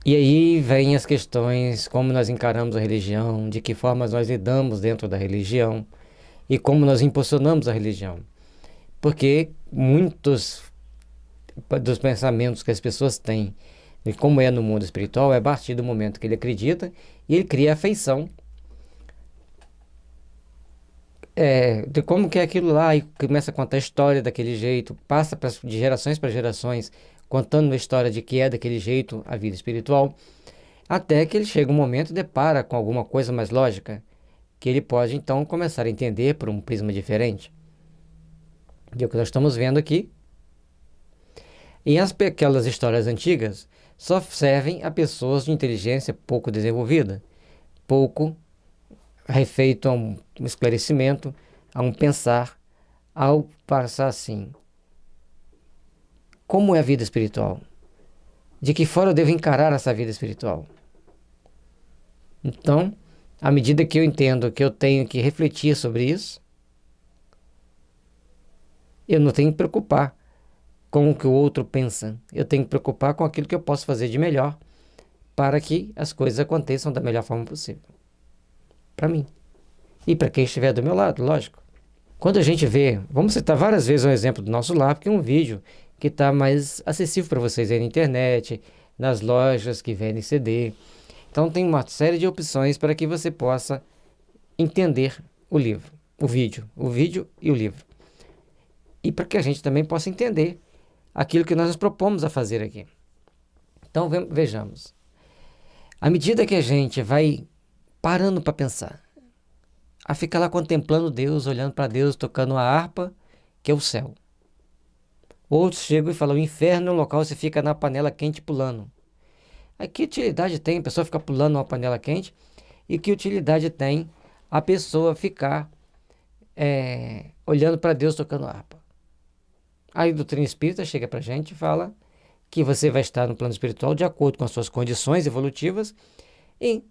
E aí vem as questões, como nós encaramos a religião, de que formas nós lidamos dentro da religião e como nós impulsionamos a religião. Porque muitos dos pensamentos que as pessoas têm de como é no mundo espiritual é a partir do momento que ele acredita e ele cria afeição de como que é aquilo lá e começa a contar a história daquele jeito, passa de gerações para gerações contando a história de que é daquele jeito a vida espiritual, até que ele chega um momento e depara com alguma coisa mais lógica, que ele pode então começar a entender por um prisma diferente. E é o que nós estamos vendo aqui. E aquelas histórias antigas só servem a pessoas de inteligência pouco desenvolvida, pouco refeito a um esclarecimento, a um pensar, ao passar assim. Como é a vida espiritual? De que forma eu devo encarar essa vida espiritual? Então, à medida que eu entendo que eu tenho que refletir sobre isso, eu não tenho que preocupar com o que o outro pensa. Eu tenho que preocupar com aquilo que eu posso fazer de melhor para que as coisas aconteçam da melhor forma possível. Para mim. E para quem estiver do meu lado, lógico. Quando a gente vê, vamos citar várias vezes um exemplo do nosso lar, porque é um vídeo que está mais acessível para vocês aí na internet, nas lojas que vendem CD. Então tem uma série de opções para que você possa entender o livro, o vídeo e o livro. E para que a gente também possa entender aquilo que nós nos propomos a fazer aqui. Então vejamos. À medida que a gente vai parando para pensar, a ficar lá contemplando Deus, olhando para Deus, tocando a harpa, que é o céu. Outros chegam e falam, o inferno é um local que você fica na panela quente pulando. Aí, que utilidade tem a pessoa ficar pulando numa panela quente? E que utilidade tem a pessoa ficar olhando para Deus tocando harpa? Aí a doutrina espírita chega para a gente e fala que você vai estar no plano espiritual de acordo com as suas condições evolutivas e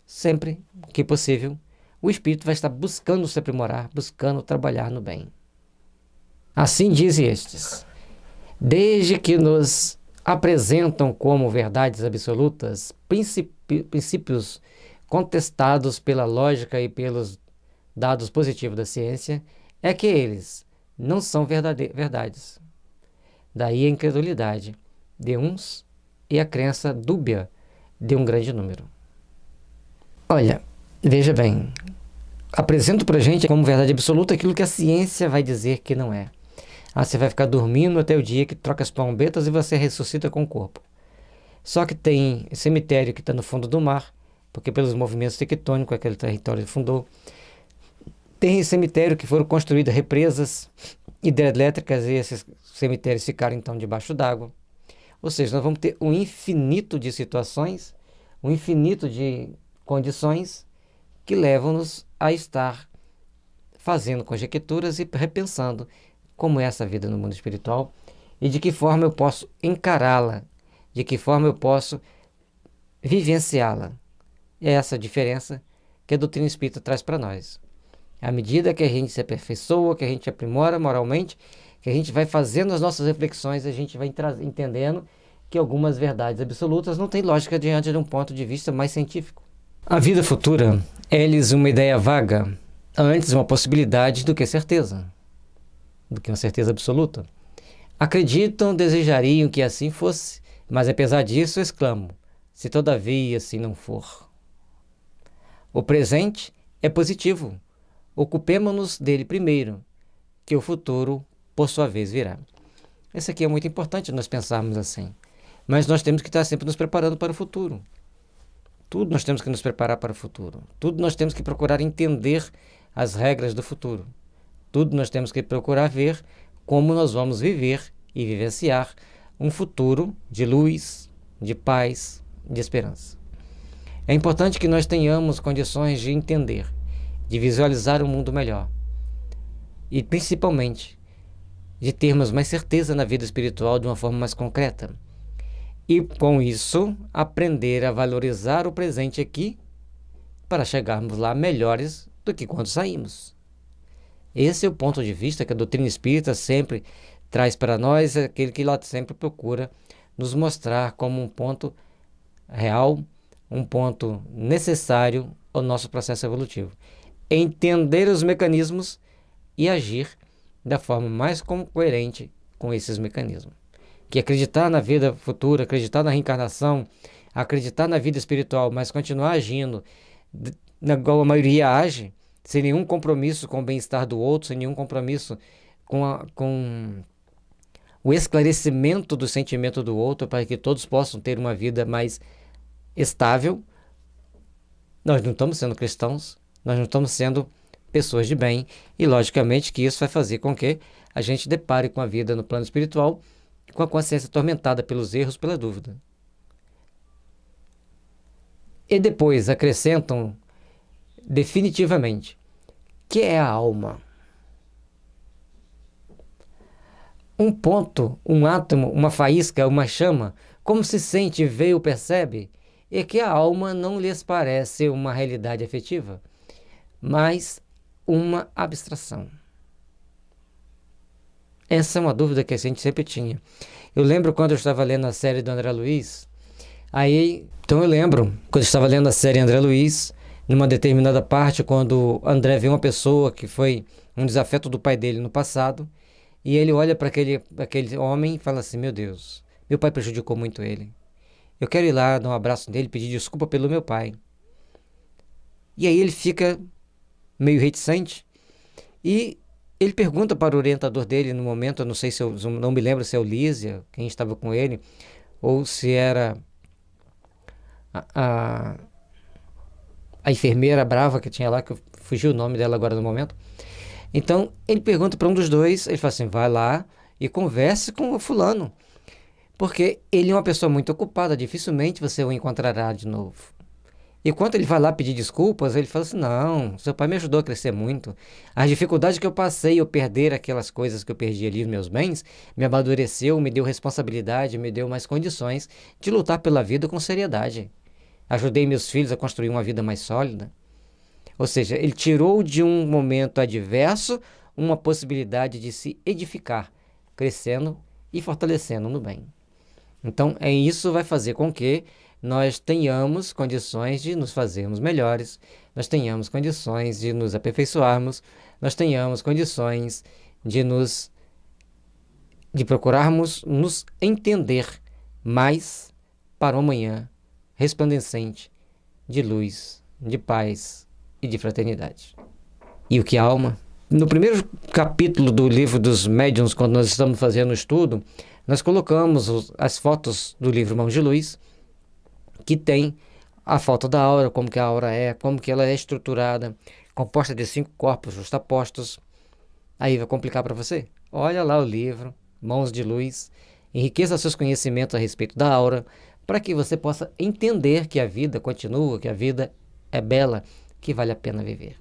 sempre que possível o espírito vai estar buscando se aprimorar, buscando trabalhar no bem. Assim dizem estes: desde que nos apresentam como verdades absolutas princípios contestados pela lógica e pelos dados positivos da ciência, é que eles não são verdades. Daí a incredulidade de uns e a crença dúbia de um grande número. Olha, veja bem, apresento pra gente como verdade absoluta aquilo que a ciência vai dizer que não é. Você vai ficar dormindo até o dia que troca as palmetas e você ressuscita com o corpo. Só que tem cemitério que está no fundo do mar, porque pelos movimentos tectônicos aquele território fundou. Tem cemitério que foram construídas represas hidrelétricas e esses cemitérios ficaram então debaixo d'água. Ou seja, nós vamos ter um infinito de situações, um infinito de condições que levam-nos a estar fazendo conjecturas e repensando como é essa vida no mundo espiritual e de que forma eu posso encará-la, de que forma eu posso vivenciá-la. É essa a diferença que a doutrina espírita traz para nós. À medida que a gente se aperfeiçoa, que a gente aprimora moralmente, que a gente vai fazendo as nossas reflexões, a gente vai entendendo que algumas verdades absolutas não têm lógica diante de um ponto de vista mais científico. A vida futura é-lhes uma ideia vaga, antes uma possibilidade do que certeza, do que uma certeza absoluta. Acreditam, desejariam que assim fosse, mas apesar disso exclamam: se todavia assim não for. O presente é positivo, ocupemo-nos dele primeiro, que o futuro, por sua vez, virá. Isso aqui é muito importante nós pensarmos assim, mas nós temos que estar sempre nos preparando para o futuro. Tudo nós temos que nos preparar para o futuro. Tudo nós temos que procurar entender as regras do futuro. Tudo nós temos que procurar ver como nós vamos viver e vivenciar um futuro de luz, de paz, de esperança. É importante que nós tenhamos condições de entender, de visualizar um mundo melhor e, principalmente, de termos mais certeza na vida espiritual de uma forma mais concreta. E, com isso, aprender a valorizar o presente aqui para chegarmos lá melhores do que quando saímos. Esse é o ponto de vista que a doutrina espírita sempre traz para nós, aquele que lá sempre procura nos mostrar como um ponto real, um ponto necessário ao nosso processo evolutivo. Entender os mecanismos e agir da forma mais coerente com esses mecanismos. Que acreditar na vida futura, acreditar na reencarnação, acreditar na vida espiritual, mas continuar agindo igual a maioria age, sem nenhum compromisso com o bem-estar do outro, sem nenhum compromisso com o esclarecimento do sentimento do outro, para que todos possam ter uma vida mais estável, nós não estamos sendo cristãos, nós não estamos sendo pessoas de bem, e logicamente que isso vai fazer com que a gente depare com a vida no plano espiritual com a consciência atormentada pelos erros, pela dúvida. E depois acrescentam definitivamente que é a alma. Um ponto, um átomo, uma faísca, uma chama, como se sente, vê ou percebe, é que a alma não lhes parece uma realidade efetiva, mas uma abstração. Essa é uma dúvida que a gente sempre tinha. Eu lembro quando eu estava lendo a série do André Luiz, André Luiz, numa determinada parte, quando André vê uma pessoa que foi um desafeto do pai dele no passado, e ele olha para aquele homem e fala assim: meu Deus, meu pai prejudicou muito ele. Eu quero ir lá, dar um abraço nele, pedir desculpa pelo meu pai. E aí ele fica meio reticente e ele pergunta para o orientador dele no momento, eu não sei se não me lembro se é o Lísia, quem estava com ele, ou se era a enfermeira brava que tinha lá, que fugiu o nome dela agora no momento. Então ele pergunta para um dos dois, ele fala assim: vai lá e converse com o fulano, Porque ele é uma pessoa muito ocupada, dificilmente você o encontrará de novo. E quando ele vai lá pedir desculpas, ele fala assim: não, seu pai me ajudou a crescer muito. As dificuldades que eu passei, eu perder aquelas coisas que eu perdi ali, meus bens, me amadureceu, me deu responsabilidade, me deu mais condições de lutar pela vida com seriedade. Ajudei meus filhos a construir uma vida mais sólida. Ou seja, ele tirou de um momento adverso uma possibilidade de se edificar, crescendo e fortalecendo no bem. Então, isso vai fazer com que nós tenhamos condições de nos fazermos melhores, nós tenhamos condições de nos aperfeiçoarmos, nós tenhamos condições de procurarmos nos entender mais para o amanhã resplandecente de luz, de paz e de fraternidade. E o que é alma? No primeiro capítulo do livro dos Médiuns, quando nós estamos fazendo o estudo, nós colocamos as fotos do livro Mãos de Luz, que tem a foto da aura, como que a aura é, como que ela é estruturada, composta de 5 corpos justapostos. Aí vai complicar para você? Olha lá o livro, Mãos de Luz, enriqueça seus conhecimentos a respeito da aura, para que você possa entender que a vida continua, que a vida é bela, que vale a pena viver.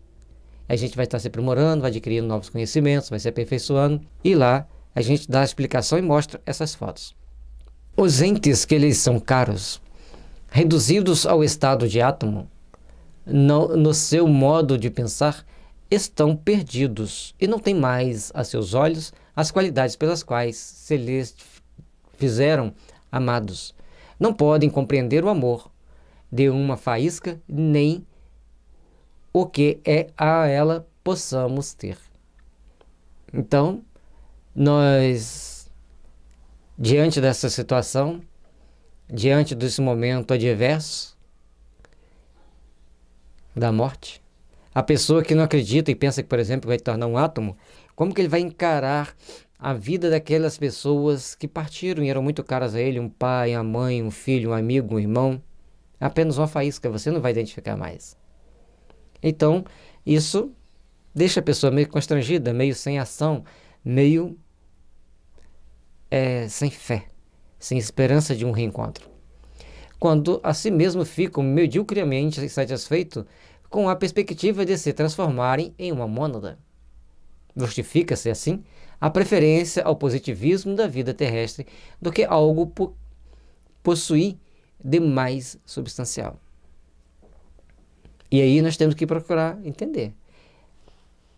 A gente vai estar se aprimorando, vai adquirindo novos conhecimentos, vai se aperfeiçoando, e lá a gente dá a explicação e mostra essas fotos. Os entes que eles são caros, reduzidos ao estado de átomo, no seu modo de pensar, estão perdidos e não têm mais a seus olhos as qualidades pelas quais se lhes fizeram amados. Não podem compreender o amor de uma faísca, nem o que é a ela possamos ter. Então, nós, diante dessa situação, diante desse momento adverso da morte, a pessoa que não acredita e pensa que, por exemplo, vai tornar um átomo, como que ele vai encarar a vida daquelas pessoas que partiram e eram muito caras a ele, um pai, uma mãe, um filho, um amigo, um irmão? Apenas uma faísca, você não vai identificar mais. Então, isso deixa a pessoa meio constrangida, meio sem ação, meio sem fé, sem esperança de um reencontro. Quando a si mesmo ficam mediocremente satisfeitos com a perspectiva de se transformarem em uma mônada. Justifica-se, assim, a preferência ao positivismo da vida terrestre do que algo possuir de mais substancial. E aí nós temos que procurar entender.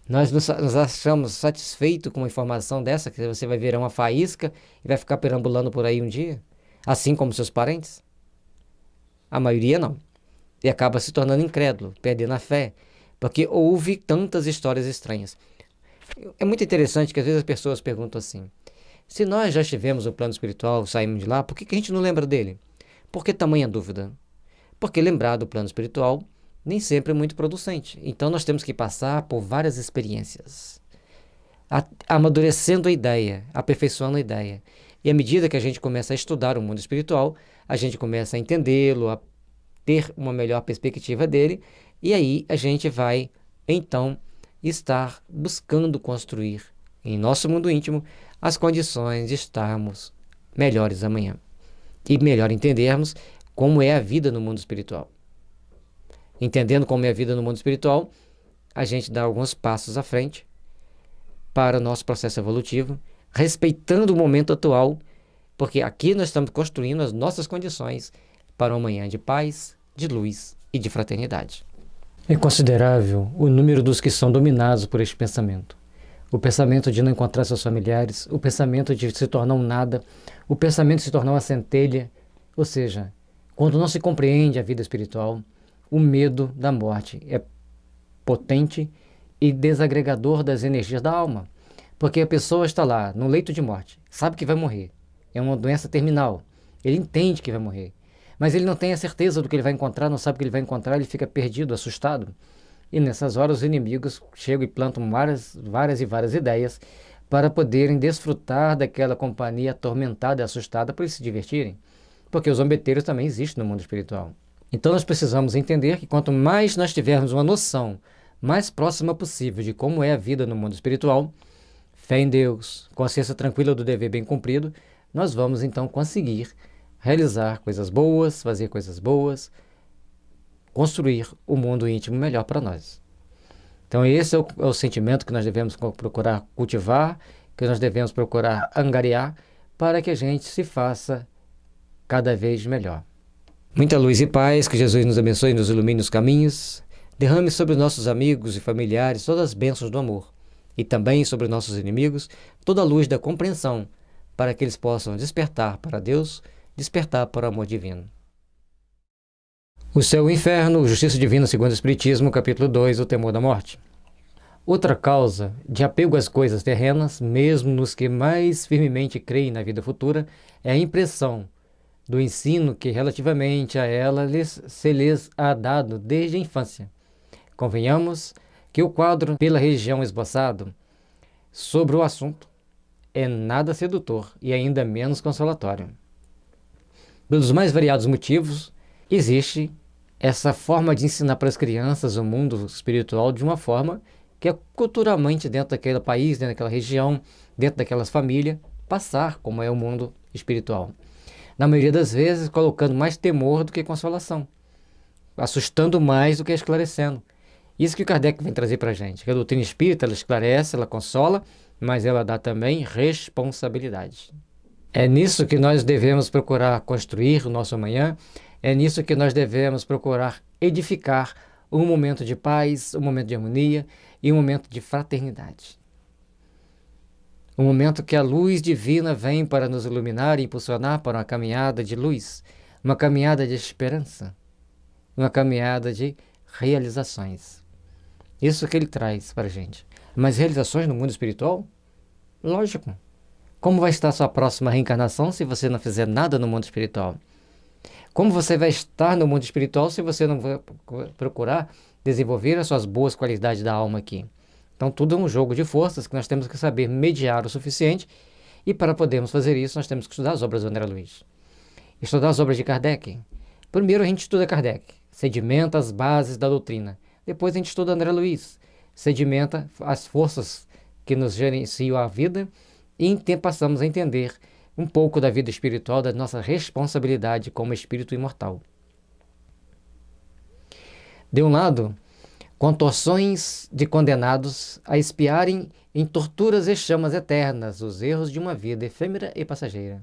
Nós nos achamos satisfeitos com uma informação dessa, que você vai virar uma faísca e vai ficar perambulando por aí um dia, assim como seus parentes? A maioria não. E acaba se tornando incrédulo, perdendo a fé, porque ouve tantas histórias estranhas. É muito interessante que às vezes as pessoas perguntam assim: se nós já estivemos no plano espiritual, saímos de lá, por que a gente não lembra dele? Por que tamanha dúvida? Porque lembrar do plano espiritual nem sempre é muito producente. Então nós temos que passar por várias experiências, amadurecendo a ideia, aperfeiçoando a ideia. E à medida que a gente começa a estudar o mundo espiritual, a gente começa a entendê-lo, a ter uma melhor perspectiva dele, e aí a gente vai, então, estar buscando construir em nosso mundo íntimo as condições de estarmos melhores amanhã. E melhor entendermos como é a vida no mundo espiritual. Entendendo como é a vida no mundo espiritual, a gente dá alguns passos à frente para o nosso processo evolutivo, respeitando o momento atual, porque aqui nós estamos construindo as nossas condições para um amanhã de paz, de luz e de fraternidade. É considerável o número dos que são dominados por este pensamento. O pensamento de não encontrar seus familiares, o pensamento de se tornar um nada, o pensamento de se tornar uma centelha, ou seja, quando não se compreende a vida espiritual, o medo da morte é potente e desagregador das energias da alma, porque a pessoa está lá no leito de morte, sabe que vai morrer, é uma doença terminal, ele entende que vai morrer, mas ele não tem a certeza do que ele vai encontrar, não sabe o que ele vai encontrar, ele fica perdido, assustado, e nessas horas os inimigos chegam e plantam várias ideias para poderem desfrutar daquela companhia atormentada e assustada para eles se divertirem, porque os zombeteiros também existem no mundo espiritual. Então nós precisamos entender que quanto mais nós tivermos uma noção mais próxima possível de como é a vida no mundo espiritual, fé em Deus, consciência tranquila do dever bem cumprido, nós vamos então conseguir realizar coisas boas, fazer coisas boas, construir um mundo íntimo melhor para nós. Então esse é o sentimento que nós devemos procurar cultivar, que nós devemos procurar angariar, para que a gente se faça cada vez melhor. Muita luz e paz, que Jesus nos abençoe e nos ilumine os caminhos, derrame sobre os nossos amigos e familiares todas as bênçãos do amor, e também sobre nossos inimigos toda a luz da compreensão, para que eles possam despertar para Deus, despertar para o amor divino. O céu e o inferno, Justiça Divina segundo o Espiritismo, capítulo 2, o temor da morte. Outra causa de apego às coisas terrenas, mesmo nos que mais firmemente creem na vida futura, é a impressão do ensino que relativamente a ela se lhes há dado desde a infância. Convenhamos que o quadro pela região esboçado sobre o assunto é nada sedutor e ainda menos consolatório. Pelos mais variados motivos, existe essa forma de ensinar para as crianças o mundo espiritual de uma forma que é culturalmente dentro daquele país, dentro daquela região, dentro daquelas famílias, passar como é o mundo espiritual. Na maioria das vezes, colocando mais temor do que consolação, assustando mais do que esclarecendo. Isso que o Kardec vem trazer para a gente, que a doutrina espírita, ela esclarece, ela consola, mas ela dá também responsabilidade. É nisso que nós devemos procurar construir o nosso amanhã, é nisso que nós devemos procurar edificar um momento de paz, um momento de harmonia e um momento de fraternidade. Um momento que a luz divina vem para nos iluminar e impulsionar para uma caminhada de luz, uma caminhada de esperança, uma caminhada de realizações. Isso que ele traz para a gente. Mas realizações no mundo espiritual? Lógico. Como vai estar a sua próxima reencarnação se você não fizer nada no mundo espiritual? Como você vai estar no mundo espiritual se você não vai procurar desenvolver as suas boas qualidades da alma aqui? Então tudo é um jogo de forças que nós temos que saber mediar o suficiente, e para podermos fazer isso nós temos que estudar as obras do André Luiz. Estudar as obras de Kardec. Primeiro a gente estuda Kardec, sedimenta as bases da doutrina. Depois a gente estuda André Luiz, sedimenta as forças que nos gerenciam a vida, e passamos a entender um pouco da vida espiritual, da nossa responsabilidade como espírito imortal. De um lado, contorções de condenados a espiarem em torturas e chamas eternas os erros de uma vida efêmera e passageira.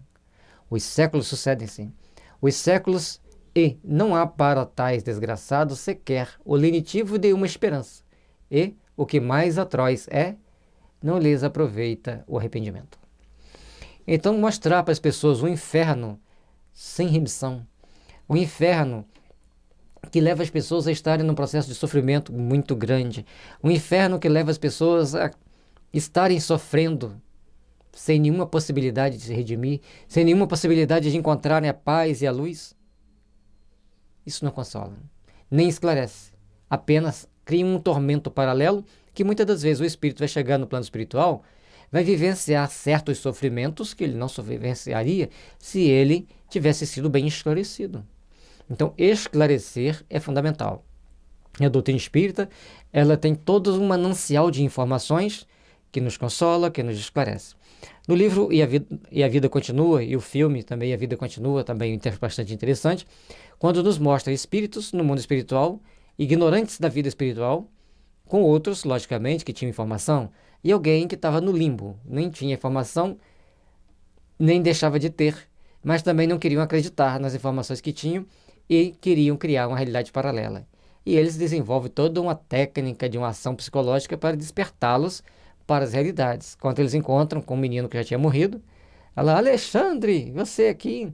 Os séculos sucedem-se, os séculos, e não há para tais desgraçados sequer o lenitivo de uma esperança, e, o que mais atroz é, não lhes aproveita o arrependimento. Então, mostrar para as pessoas o inferno sem remissão, o inferno que leva as pessoas a estarem num processo de sofrimento muito grande, o inferno que leva as pessoas a estarem sofrendo sem nenhuma possibilidade de se redimir, sem nenhuma possibilidade de encontrarem a paz e a luz. Isso não consola, nem esclarece, apenas cria um tormento paralelo que muitas das vezes o espírito vai chegar no plano espiritual, vai vivenciar certos sofrimentos que ele não vivenciaria se ele tivesse sido bem esclarecido. Então, esclarecer é fundamental. A doutrina espírita, ela tem todo um manancial de informações que nos consola, que nos esclarece. No livro E a Vida Continua, e o filme também E a Vida Continua, também bastante interessante, quando nos mostra espíritos no mundo espiritual, ignorantes da vida espiritual, com outros, logicamente, que tinham informação, e alguém que estava no limbo, nem tinha informação, nem deixava de ter, mas também não queriam acreditar nas informações que tinham e queriam criar uma realidade paralela. E eles desenvolvem toda uma técnica de uma ação psicológica para despertá-los para as realidades. Quando eles encontram com um menino que já tinha morrido, ela: Alexandre, você aqui,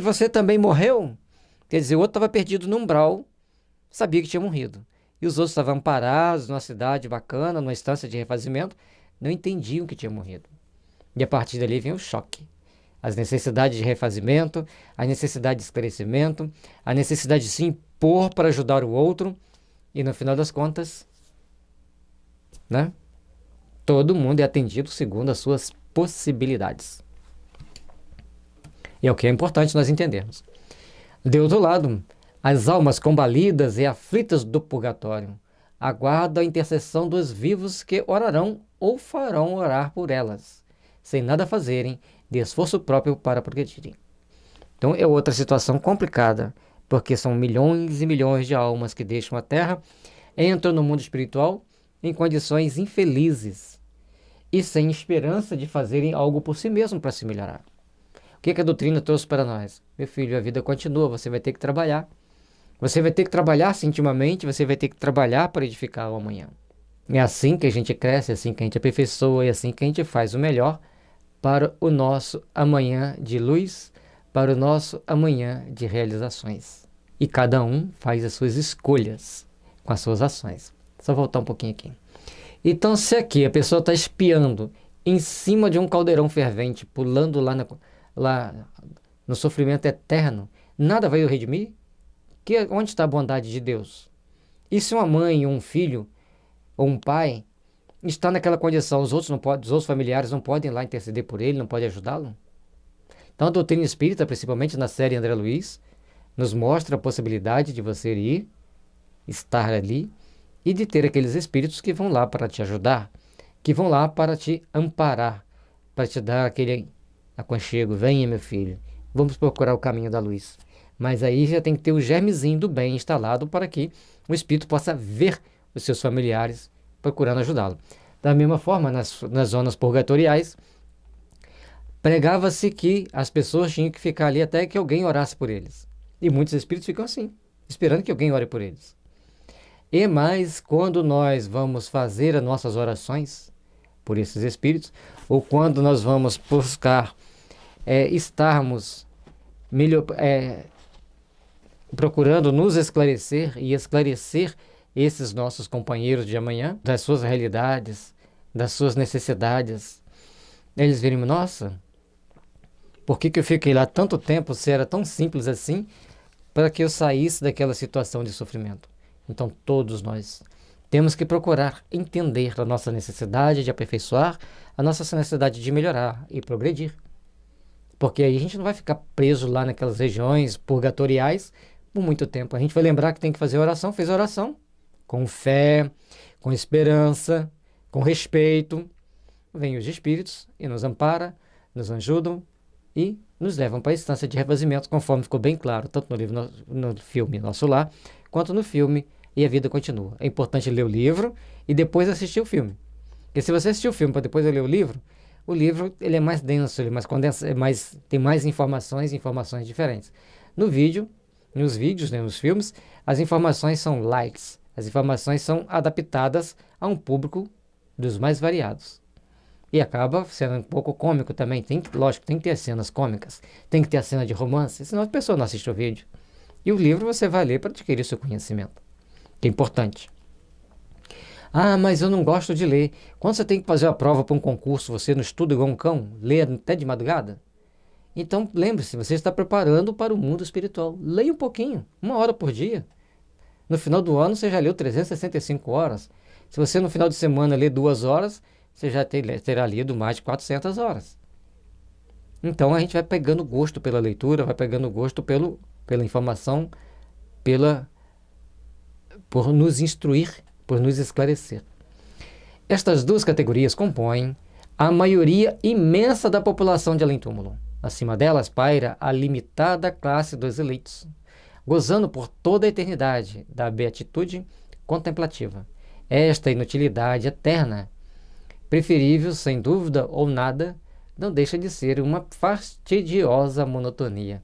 você também morreu? Quer dizer, o outro estava perdido no umbral, sabia que tinha morrido. E os outros estavam parados numa cidade bacana, numa estância de refazimento, não entendiam que tinha morrido. E a partir dali vem o choque. As necessidades de refazimento, a necessidade de esclarecimento, a necessidade de se impor para ajudar o outro, e no final das contas, né? Todo mundo é atendido segundo as suas possibilidades. E é o que é importante nós entendermos. De outro lado, as almas combalidas e aflitas do purgatório aguardam a intercessão dos vivos que orarão ou farão orar por elas, sem nada fazerem, de esforço próprio para progredirem. Então é outra situação complicada, porque são milhões e milhões de almas que deixam a Terra, entram no mundo espiritual em condições infelizes e sem esperança de fazerem algo por si mesmo para se melhorar. O que a doutrina trouxe para nós? Meu filho, a vida continua, você vai ter que trabalhar. Você vai ter que trabalhar intimamente, você vai ter que trabalhar para edificar o amanhã. É assim que a gente cresce, é assim que a gente aperfeiçoa, é assim que a gente faz o melhor para o nosso amanhã de luz, para o nosso amanhã de realizações. E cada um faz as suas escolhas com as suas ações. Só voltar um pouquinho aqui. Então, se aqui a pessoa está espiando em cima de um caldeirão fervente, pulando lá no sofrimento eterno, nada vai o redimir? Onde está a bondade de Deus? E se uma mãe, ou um filho, ou um pai está naquela condição, os outros familiares não podem lá interceder por ele, não podem ajudá-lo? Então a doutrina espírita, principalmente na série André Luiz, nos mostra a possibilidade de você ir, estar ali, e de ter aqueles espíritos que vão lá para te ajudar, que vão lá para te amparar, para te dar aquele aconchego. Venha, meu filho, vamos procurar o caminho da luz. Mas aí já tem que ter o germezinho do bem instalado para que o espírito possa ver os seus familiares procurando ajudá-lo. Da mesma forma, nas zonas purgatoriais, pregava-se que as pessoas tinham que ficar ali até que alguém orasse por eles. E muitos espíritos ficam assim, esperando que alguém ore por eles. E mais, quando nós vamos fazer as nossas orações por esses espíritos, ou quando nós vamos buscar estarmos procurando nos esclarecer e esclarecer esses nossos companheiros de amanhã, das suas realidades, das suas necessidades, eles viram, nossa, por que eu fiquei lá tanto tempo, se era tão simples assim, para que eu saísse daquela situação de sofrimento? Então todos nós temos que procurar entender a nossa necessidade de aperfeiçoar, a nossa necessidade de melhorar e progredir. Porque aí a gente não vai ficar preso lá naquelas regiões purgatoriais por muito tempo. A gente vai lembrar que tem que fazer oração, fez oração, com fé, com esperança, com respeito. Vêm os espíritos e nos amparam, nos ajudam e nos levam para a instância de refazimento, conforme ficou bem claro, tanto no livro, no filme Nosso Lar, quanto no filme E a Vida Continua. É importante ler o livro e depois assistir o filme. Porque se você assistir o filme para depois ler o livro ele é mais denso, ele é mais condensado, tem mais informações diferentes. Nos vídeos, né, nos filmes, as informações são light, as informações são adaptadas a um público dos mais variados. E acaba sendo um pouco cômico também. Lógico, tem que ter as cenas cômicas, tem que ter a cena de romance, senão a pessoa não assiste o vídeo. E o livro você vai ler para adquirir seu conhecimento, que é importante. Ah, mas eu não gosto de ler. Quando você tem que fazer a prova para um concurso, você não estuda igual um cão, lê até de madrugada? Então, lembre-se, você está preparando para o mundo espiritual. Leia um pouquinho, 1 hora por dia. No final do ano, você já leu 365 horas. Se você no final de semana lê 2 horas, você já terá lido mais de 400 horas. Então, a gente vai pegando gosto pela leitura, vai pegando gosto pela informação, por nos instruir, por nos esclarecer. Estas duas categorias compõem a maioria imensa da população de além-túmulo. Acima delas paira a limitada classe dos eleitos, gozando por toda a eternidade da beatitude contemplativa. Esta inutilidade eterna, preferível sem dúvida ou nada, não deixa de ser uma fastidiosa monotonia.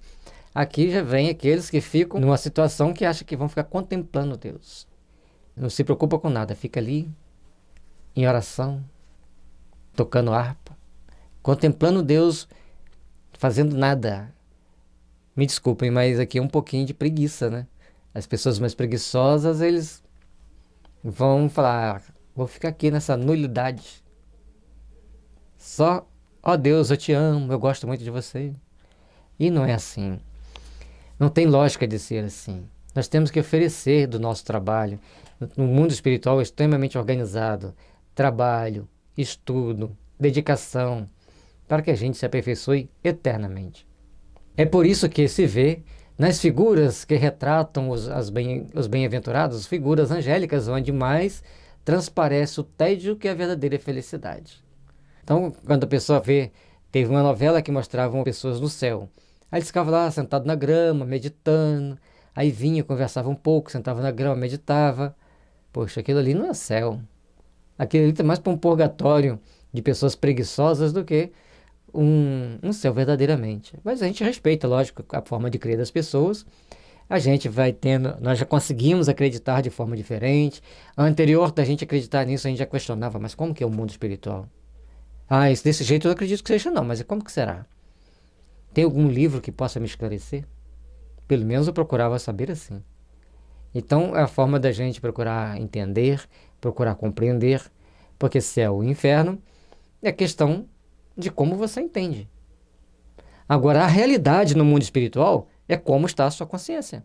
Aqui já vem aqueles que ficam numa situação que acham que vão ficar contemplando Deus. Não se preocupa com nada, fica ali em oração, tocando harpa, contemplando Deus, fazendo nada. Me desculpem, mas aqui é um pouquinho de preguiça, né? As pessoas mais preguiçosas, eles vão falar, vou ficar aqui nessa nulidade. Só, ó Deus, eu te amo, eu gosto muito de você. E não é assim. Não tem lógica de ser assim. Nós temos que oferecer do nosso trabalho. No mundo espiritual extremamente organizado, trabalho, estudo, dedicação, para que a gente se aperfeiçoe eternamente. É por isso que se vê nas figuras que retratam os bem-aventurados, figuras angélicas, onde mais transparece o tédio que a verdadeira felicidade. Então, quando a pessoa vê, teve uma novela que mostrava pessoas no céu. Aí eles ficavam lá sentados na grama, meditando. Aí vinha, conversava um pouco, sentava na grama, meditava. Poxa, aquilo ali não é céu. Aquilo ali tá mais para um purgatório de pessoas preguiçosas do que um céu verdadeiramente. Mas a gente respeita, lógico, a forma de crer das pessoas. A gente vai tendo, nós já conseguimos acreditar de forma diferente. Anterior da gente acreditar nisso, a gente já questionava, mas como que é o mundo espiritual? Ah, desse jeito eu acredito que seja não, mas como que será? Tem algum livro que possa me esclarecer? Pelo menos eu procurava saber assim. Então é a forma da gente procurar entender, procurar compreender, porque céu e inferno é questão de como você entende. Agora, a realidade no mundo espiritual é como está a sua consciência.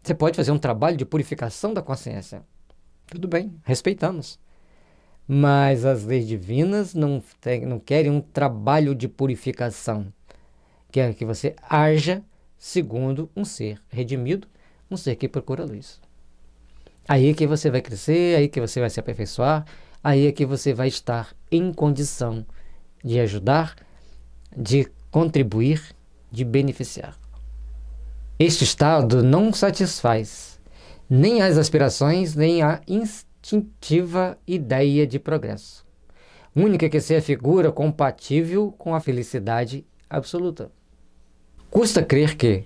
Você pode fazer um trabalho de purificação da consciência. Tudo bem, respeitamos. Mas as leis divinas não querem um trabalho de purificação. Quer que você haja segundo um ser redimido, um ser que procura a luz. Aí é que você vai crescer, aí que você vai se aperfeiçoar, aí é que você vai estar em condição de ajudar, de contribuir, de beneficiar. Este estado não satisfaz nem as aspirações, nem a instintiva ideia de progresso. Única que seja figura compatível com a felicidade absoluta. Custa crer que,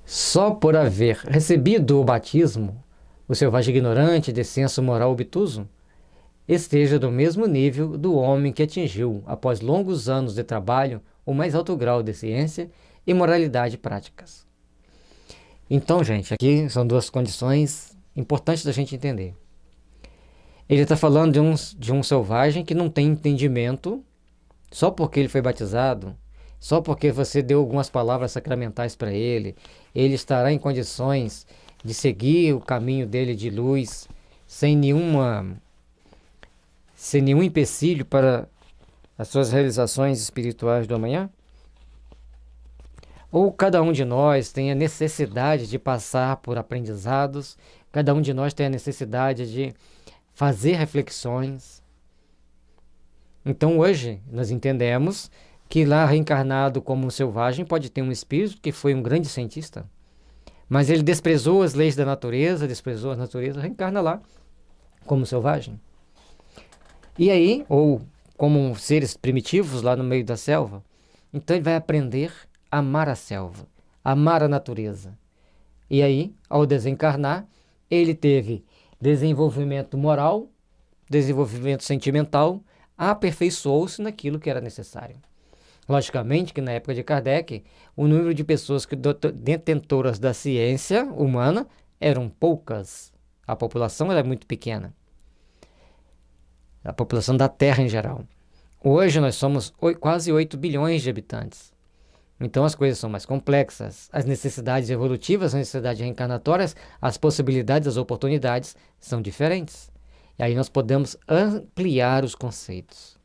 só por haver recebido o batismo, o selvagem ignorante de senso moral obtuso esteja do mesmo nível do homem que atingiu, após longos anos de trabalho, o mais alto grau de ciência e moralidade práticas. Então, gente, aqui são duas condições importantes da gente entender. Ele está falando de um selvagem que não tem entendimento só porque ele foi batizado, só porque você deu algumas palavras sacramentais para ele, ele estará em condições de seguir o caminho dele de luz sem nenhum empecilho para as suas realizações espirituais do amanhã? Ou cada um de nós tem a necessidade de passar por aprendizados, cada um de nós tem a necessidade de fazer reflexões. Então hoje nós entendemos que lá reencarnado como um selvagem pode ter um espírito que foi um grande cientista, mas ele desprezou as leis da natureza, desprezou a natureza, reencarna lá como selvagem. E aí, ou como seres primitivos lá no meio da selva, então ele vai aprender a amar a selva, amar a natureza. E aí, ao desencarnar, ele teve desenvolvimento moral, desenvolvimento sentimental, aperfeiçoou-se naquilo que era necessário. Logicamente que na época de Kardec, o número de pessoas detentoras da ciência humana eram poucas. A população era muito pequena. A população da Terra em geral. Hoje nós somos quase 8 bilhões de habitantes. Então as coisas são mais complexas. As necessidades evolutivas, as necessidades reencarnatórias, as possibilidades, as oportunidades são diferentes. E aí nós podemos ampliar os conceitos.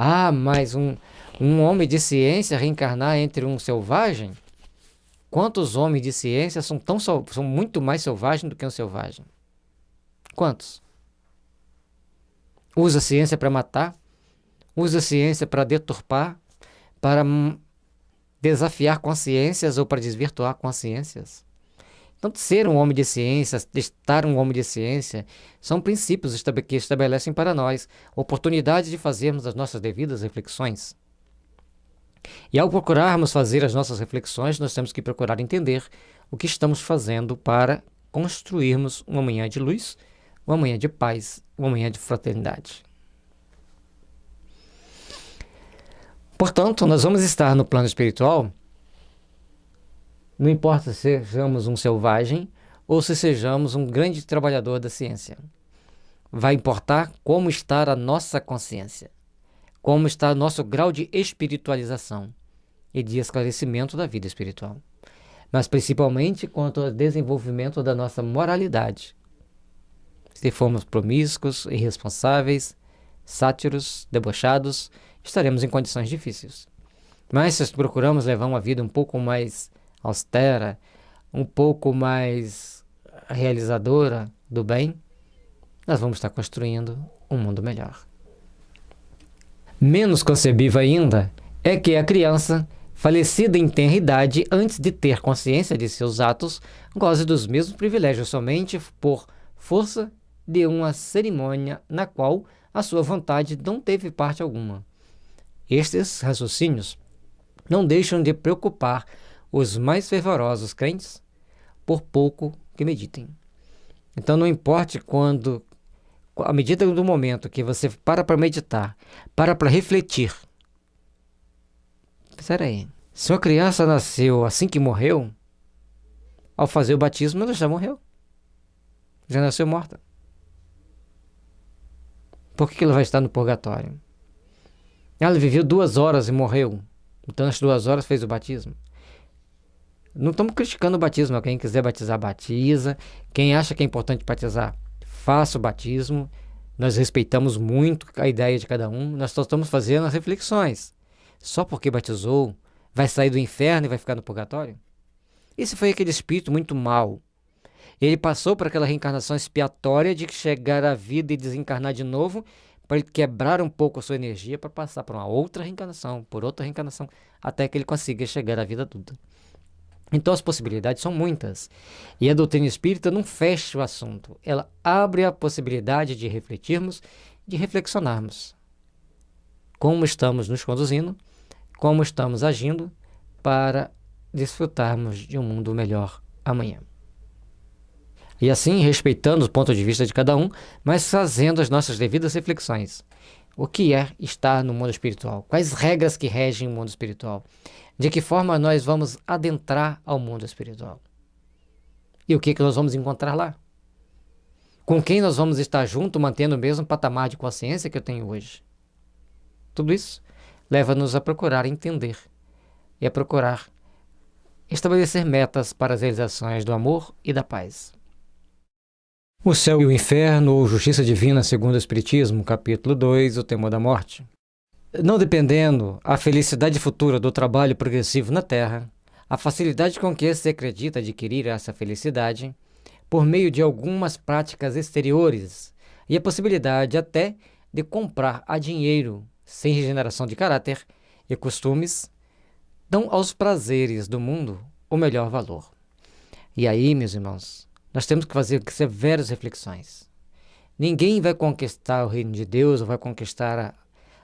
Ah, mas um homem de ciência reencarnar entre um selvagem? Quantos homens de ciência são muito mais selvagens do que um selvagem? Quantos? Usa a ciência para matar? Usa a ciência para deturpar? Para desafiar consciências ou para desvirtuar consciências? Então, ser um homem de ciência, estar um homem de ciência, são princípios que estabelecem para nós oportunidades de fazermos as nossas devidas reflexões. E ao procurarmos fazer as nossas reflexões, nós temos que procurar entender o que estamos fazendo para construirmos uma manhã de luz, uma manhã de paz, uma manhã de fraternidade. Portanto, nós vamos estar no plano espiritual. Não importa se sejamos um selvagem ou se sejamos um grande trabalhador da ciência. Vai importar como está a nossa consciência, como está o nosso grau de espiritualização e de esclarecimento da vida espiritual. Mas principalmente quanto ao desenvolvimento da nossa moralidade. Se formos promíscuos, irresponsáveis, sátiros, debochados, estaremos em condições difíceis. Mas se procuramos levar uma vida um pouco mais austera, um pouco mais realizadora do bem, nós vamos estar construindo um mundo melhor. Menos concebível ainda é que a criança, falecida em tenra idade, antes de ter consciência de seus atos, goze dos mesmos privilégios somente por força de uma cerimônia na qual a sua vontade não teve parte alguma. Estes raciocínios não deixam de preocupar os mais fervorosos crentes, por pouco que meditem. Então não importe quando, à medida do momento que você para meditar, para refletir. Espera aí. Se uma criança nasceu assim que morreu, ao fazer o batismo, ela já morreu. Já nasceu morta. Por que ela vai estar no purgatório? Ela viveu 2 horas e morreu. Então, nas 2 horas fez o batismo. Não estamos criticando o batismo. Quem quiser batizar, batiza. Quem acha que é importante batizar, faça o batismo. Nós respeitamos muito a ideia de cada um. Nós só estamos fazendo as reflexões. Só porque batizou, vai sair do inferno e vai ficar no purgatório? Esse foi aquele espírito muito mau. Ele passou por aquela reencarnação expiatória de chegar à vida e desencarnar de novo, para ele quebrar um pouco a sua energia, para passar por uma outra reencarnação, por outra reencarnação, até que ele consiga chegar à vida adulta. Então as possibilidades são muitas. E a doutrina espírita não fecha o assunto. Ela abre a possibilidade de refletirmos, de reflexionarmos. Como estamos nos conduzindo, como estamos agindo para desfrutarmos de um mundo melhor amanhã. E assim, respeitando o ponto de vista de cada um, mas fazendo as nossas devidas reflexões. O que é estar no mundo espiritual? Quais regras que regem o mundo espiritual? De que forma nós vamos adentrar ao mundo espiritual? E o que nós vamos encontrar lá? Com quem nós vamos estar junto, mantendo o mesmo patamar de consciência que eu tenho hoje? Tudo isso leva-nos a procurar entender e a procurar estabelecer metas para as realizações do amor e da paz. O céu e o inferno, ou justiça divina segundo o Espiritismo, capítulo 2, o temor da morte. Não dependendo a felicidade futura do trabalho progressivo na Terra, a facilidade com que se acredita adquirir essa felicidade, por meio de algumas práticas exteriores e a possibilidade até de comprar a dinheiro sem regeneração de caráter e costumes, dão aos prazeres do mundo o melhor valor. E aí, meus irmãos, nós temos que fazer severas reflexões. Ninguém vai conquistar o reino de Deus ou vai conquistar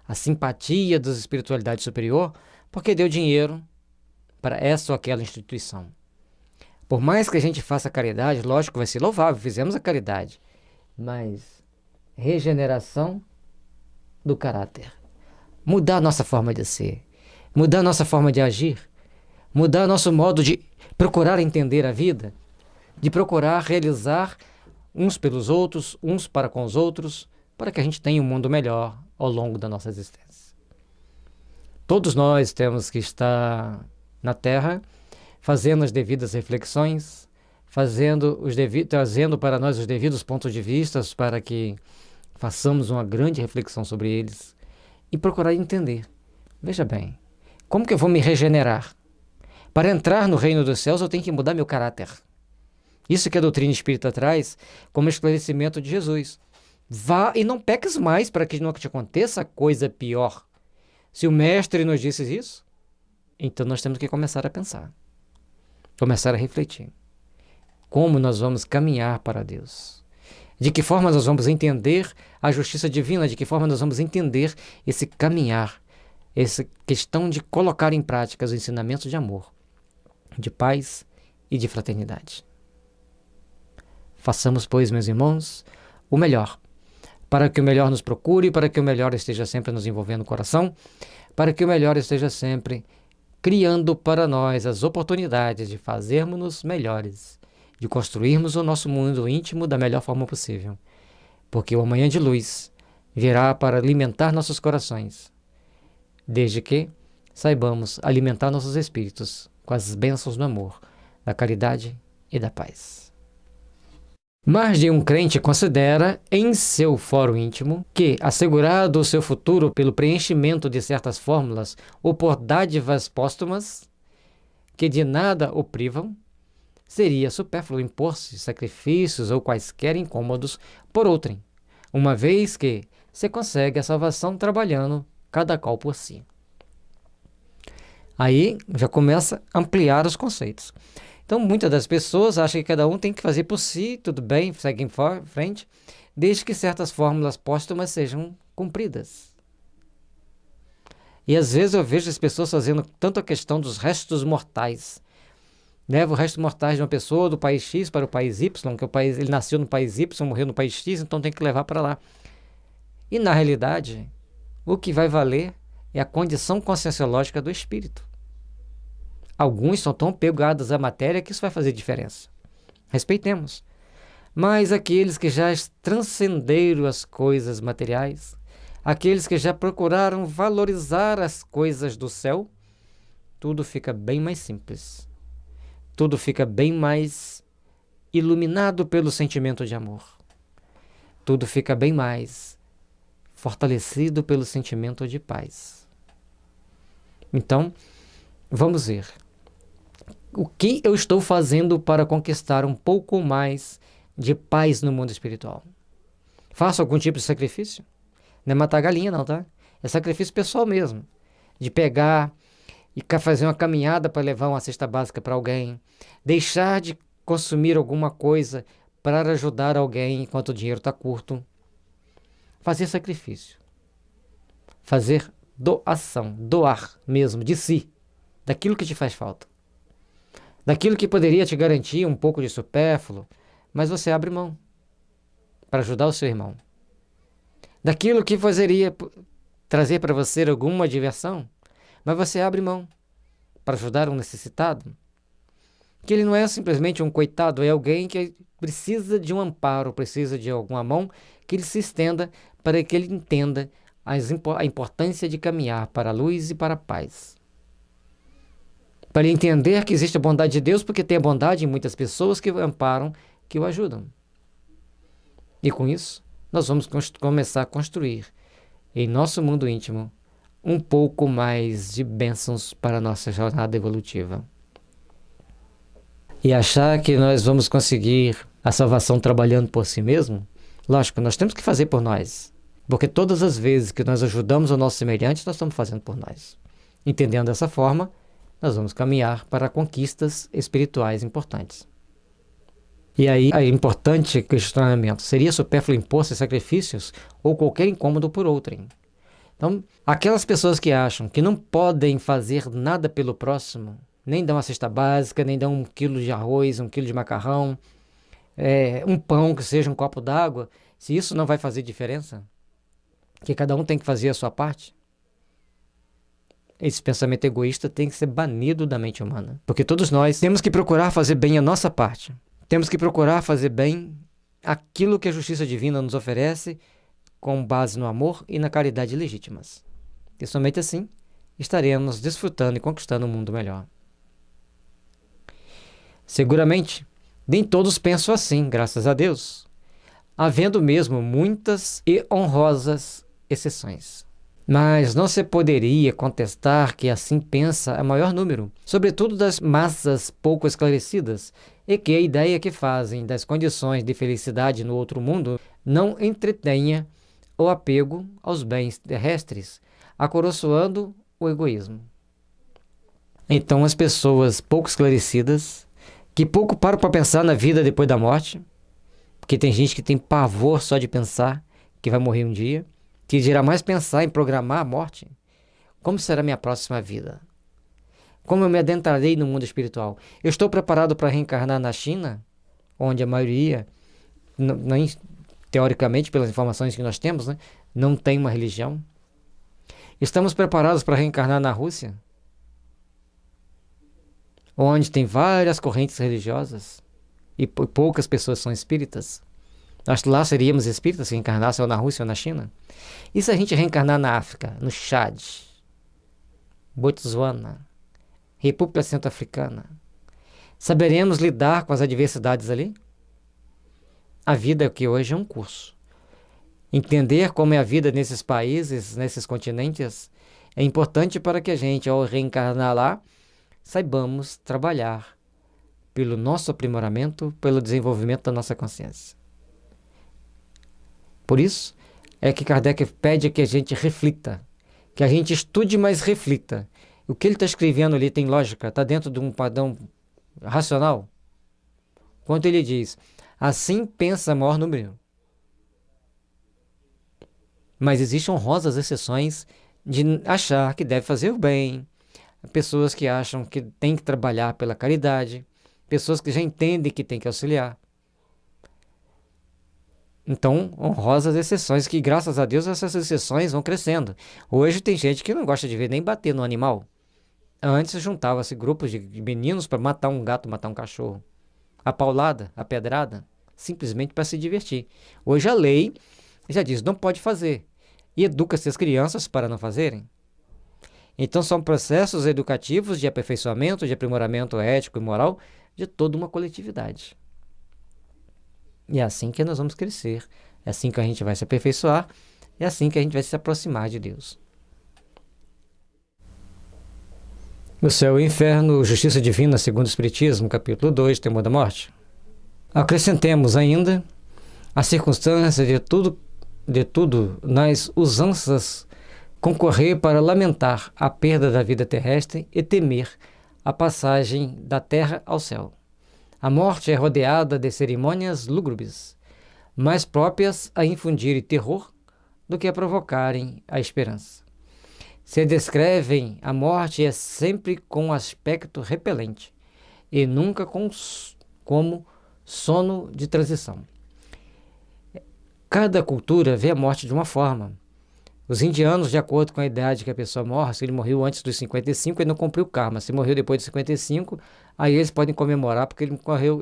a simpatia da espiritualidade superior porque deu dinheiro para essa ou aquela instituição. Por mais que a gente faça caridade, lógico que vai ser louvável, fizemos a caridade, mas regeneração do caráter. Mudar a nossa forma de ser, mudar a nossa forma de agir, mudar nosso modo de procurar entender a vida, de procurar realizar uns pelos outros, uns para com os outros, para que a gente tenha um mundo melhor ao longo da nossa existência. Todos nós temos que estar na Terra, fazendo as devidas reflexões, trazendo para nós os devidos pontos de vista para que façamos uma grande reflexão sobre eles e procurar entender. Veja bem, como que eu vou me regenerar? Para entrar no reino dos céus eu tenho que mudar meu caráter. Isso que a doutrina espírita traz como esclarecimento de Jesus. Vá e não peques mais para que não te aconteça coisa pior. Se o mestre nos disse isso, então nós temos que começar a pensar. Começar a refletir. Como nós vamos caminhar para Deus? De que forma nós vamos entender a justiça divina? De que forma nós vamos entender esse caminhar? Essa questão de colocar em prática os ensinamentos de amor, de paz e de fraternidade. Façamos, pois, meus irmãos, o melhor, para que o melhor nos procure, para que o melhor esteja sempre nos envolvendo no coração, para que o melhor esteja sempre criando para nós as oportunidades de fazermos-nos melhores, de construirmos o nosso mundo íntimo da melhor forma possível, porque o amanhã de luz virá para alimentar nossos corações, desde que saibamos alimentar nossos espíritos com as bênçãos do amor, da caridade e da paz. Mais de um crente considera em seu fórum íntimo que, assegurado o seu futuro pelo preenchimento de certas fórmulas ou por dádivas póstumas que de nada o privam, seria supérfluo impor-se sacrifícios ou quaisquer incômodos por outrem, uma vez que se consegue a salvação trabalhando cada qual por si. Aí já começa a ampliar os conceitos. Então, muitas das pessoas acham que cada um tem que fazer por si, tudo bem, segue em frente, desde que certas fórmulas póstumas sejam cumpridas. E às vezes eu vejo as pessoas fazendo tanto a questão dos restos mortais. Leva o resto mortais de uma pessoa do país X para o país Y, que ele nasceu no país Y, morreu no país X, então tem que levar para lá. E na realidade, o que vai valer é a condição conscienciológica do espírito. Alguns são tão pegados à matéria que isso vai fazer diferença. Respeitemos. Mas aqueles que já transcenderam as coisas materiais, aqueles que já procuraram valorizar as coisas do céu, tudo fica bem mais simples. Tudo fica bem mais iluminado pelo sentimento de amor. Tudo fica bem mais fortalecido pelo sentimento de paz. Então, vamos ver. O que eu estou fazendo para conquistar um pouco mais de paz no mundo espiritual? Faço algum tipo de sacrifício? Não é matar galinha não, tá? É sacrifício pessoal mesmo. De pegar e fazer uma caminhada para levar uma cesta básica para alguém. Deixar de consumir alguma coisa para ajudar alguém enquanto o dinheiro está curto. Fazer sacrifício. Fazer doação. Doar mesmo, de si. Daquilo que te faz falta. Daquilo que poderia te garantir um pouco de supérfluo, mas você abre mão para ajudar o seu irmão. Daquilo que poderia trazer para você alguma diversão, mas você abre mão para ajudar um necessitado. Que ele não é simplesmente um coitado, é alguém que precisa de um amparo, precisa de alguma mão que ele se estenda para que ele entenda a importância de caminhar para a luz e para a paz. Para ele entender que existe a bondade de Deus, porque tem a bondade em muitas pessoas que o amparam, que o ajudam. E com isso, nós vamos começar a construir em nosso mundo íntimo um pouco mais de bênçãos para a nossa jornada evolutiva. E achar que nós vamos conseguir a salvação trabalhando por si mesmo, lógico, nós temos que fazer por nós. Porque todas as vezes que nós ajudamos o nosso semelhante, nós estamos fazendo por nós. Entendendo dessa forma, nós vamos caminhar para conquistas espirituais importantes. E aí, é importante questionamento: seria supérfluo impor sacrifícios ou qualquer incômodo por outrem? Então, aquelas pessoas que acham que não podem fazer nada pelo próximo, nem dar uma cesta básica, nem dar 1 quilo de arroz, 1 quilo de macarrão, um pão que seja um copo d'água, se isso não vai fazer diferença, que cada um tem que fazer a sua parte, esse pensamento egoísta tem que ser banido da mente humana. Porque todos nós temos que procurar fazer bem a nossa parte. Temos que procurar fazer bem aquilo que a justiça divina nos oferece com base no amor e na caridade legítimas. E somente assim estaremos desfrutando e conquistando um mundo melhor. Seguramente, nem todos pensam assim, graças a Deus, havendo mesmo muitas e honrosas exceções. Mas não se poderia contestar que assim pensa a maior número, sobretudo das massas pouco esclarecidas, e que a ideia que fazem das condições de felicidade no outro mundo não entretenha o apego aos bens terrestres, acoroçoando o egoísmo. Então as pessoas pouco esclarecidas, que pouco param para pensar na vida depois da morte, porque tem gente que tem pavor só de pensar que vai morrer um dia, que dirá mais pensar em programar a morte. Como será minha próxima vida? Como eu me adentrarei no mundo espiritual? Eu estou preparado para reencarnar na China, onde a maioria, teoricamente, pelas informações que nós temos, não tem uma religião? Estamos preparados para reencarnar na Rússia, onde tem várias correntes religiosas e poucas pessoas são espíritas? Nós lá seríamos espíritas se reencarnassem ou na Rússia ou na China? E se a gente reencarnar na África, no Chad, Botsuana, República Centro-Africana, saberemos lidar com as adversidades ali? A vida que hoje é um curso. Entender como é a vida nesses países, nesses continentes, é importante para que a gente, ao reencarnar lá, saibamos trabalhar pelo nosso aprimoramento, pelo desenvolvimento da nossa consciência. Por isso, é que Kardec pede que a gente reflita, que a gente estude, mas reflita. O que ele está escrevendo ali tem lógica? Está dentro de um padrão racional? Quando ele diz, assim pensa a maior número. Mas existem honrosas exceções de achar que deve fazer o bem, pessoas que acham que tem que trabalhar pela caridade, pessoas que já entendem que tem que auxiliar. Então, honrosas exceções, que graças a Deus essas exceções vão crescendo. Hoje tem gente que não gosta de ver nem bater no animal. Antes juntava-se grupos de meninos para matar um gato, matar um cachorro. A paulada, a pedrada, simplesmente para se divertir. Hoje a lei já diz, não pode fazer. E educa-se as crianças para não fazerem. Então são processos educativos de aperfeiçoamento, de aprimoramento ético e moral de toda uma coletividade. E é assim que nós vamos crescer, é assim que a gente vai se aperfeiçoar, é assim que a gente vai se aproximar de Deus. O céu e o inferno, justiça divina segundo o Espiritismo, capítulo 2, temor da morte. Acrescentemos ainda a circunstância de tudo nas usanças concorrer para lamentar a perda da vida terrestre e temer a passagem da terra ao céu. A morte é rodeada de cerimônias lúgubres, mais próprias a infundirem terror do que a provocarem a esperança. Se descrevem a morte é sempre com aspecto repelente e nunca como sono de transição. Cada cultura vê a morte de uma forma. Os indianos, de acordo com a idade que a pessoa morre, se ele morreu antes dos 55, ele não cumpriu o karma. Se morreu depois de 55, aí eles podem comemorar porque ele